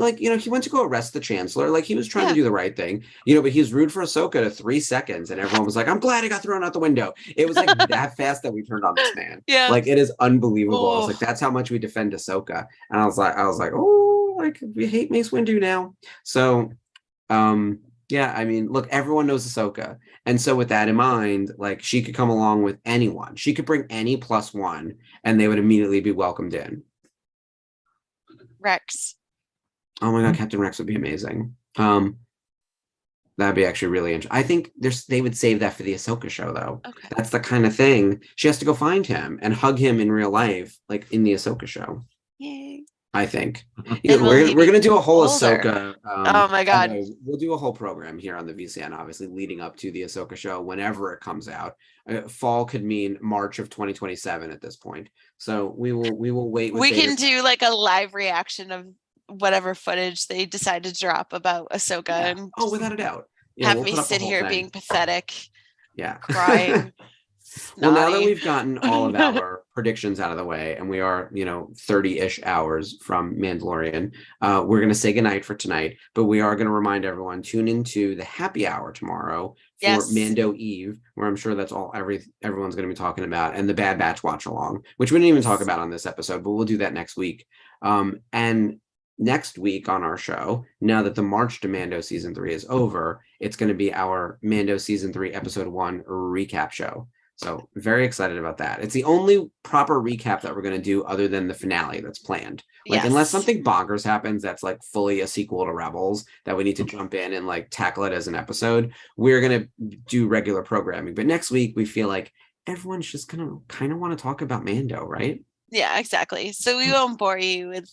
like, you know, he went to go arrest the Chancellor. Like he was trying to do the right thing, you know, but he was rude for Ahsoka to 3 seconds and everyone was like, I'm glad he got thrown out the window. It was like that fast that we turned on this man. Yeah. Like it is unbelievable. I was like, that's how much we defend Ahsoka. And I was like, oh, like we hate Mace Windu now. So yeah, I mean, look, everyone knows Ahsoka. And so with that in mind, like she could come along with anyone. She could bring any +1 and they would immediately be welcomed in. Rex. Oh my God, Captain Rex would be amazing. That'd be actually really interesting. I think they would save that for the Ahsoka show, though. Okay. That's the kind of thing. She has to go find him and hug him in real life, like in the Ahsoka show. Yay. I think. And will We're he gonna be do a whole older? Ahsoka. Oh my by the God. way, we'll do a whole program here on the VCN, obviously leading up to the Ahsoka show whenever it comes out. Fall could mean March of 2027 at this point. So we will wait. With We Vader. can do like a live reaction of whatever footage they decide to drop about Ahsoka Yeah. and Oh, without a doubt. Yeah, have we'll me put up the sit whole here thing. being pathetic, Yeah. crying. Well, now that snotty. we've gotten all of our predictions out of the way, and we are, 30-ish hours from Mandalorian, we're going to say goodnight for tonight. But we are going to remind everyone, tune into the happy hour tomorrow for Yes. Mando Eve, where I'm sure that's all everyone's going to be talking about, and the Bad Batch watch along, which we didn't even talk about on this episode, but we'll do that next week. And next week on our show, now that the March to Mando season 3 is over, it's going to be our Mando season 3 episode 1 recap show. So very excited about that. It's the only proper recap that we're going to do other than the finale that's planned. Like, unless Yes. something bonkers happens that's like fully a sequel to Rebels that we need to jump in and like tackle it as an episode, we're going to do regular programming. But next week, we feel like everyone's just going to kind of want to talk about Mando, right? Yeah, exactly. So we won't bore you with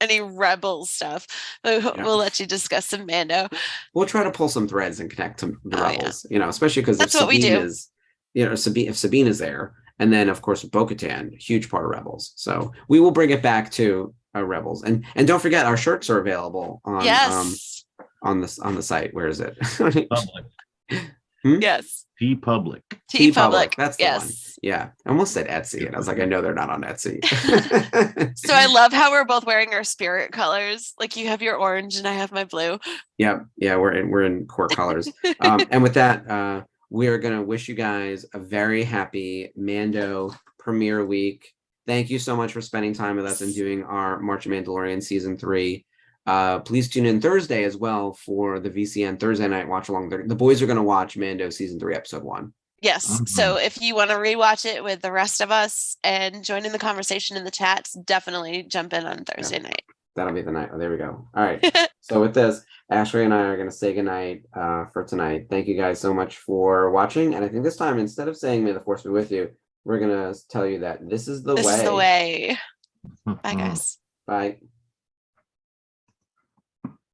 any Rebel stuff. We'll let you discuss some Mando. We'll try to pull some threads and connect to the Oh, Rebels, especially because if That's what we Sabine do. is, if Sabine is there, and then of course Bo-Katan, huge part of Rebels. So we will bring it back to Rebels, and don't forget our shirts are available on Yes. on the site. Where is it? Public. Yes. T Public. T-Public. That's the one. Yes. Yeah, I almost said Etsy, and I was like, I know they're not on Etsy. So I love how we're both wearing our spirit colors. Like you have your orange and I have my blue. Yeah, we're in core colors. And with that, we are gonna wish you guys a very happy Mando premiere week. Thank you so much for spending time with us and doing our March of Mandalorian season 3. Please tune in Thursday as well for the VCN Thursday night watch along. The boys are gonna watch Mando season 3 episode 1. Yes. So if you want to rewatch it with the rest of us and join in the conversation in the chats, definitely jump in on Thursday night. That'll be the night. Oh, there we go. All right. So with this, Ashley and I are going to say goodnight for tonight. Thank you guys so much for watching. And I think this time, instead of saying may the force be with you, we're going to tell you that this is the way. This is the way. Bye, guys. Bye.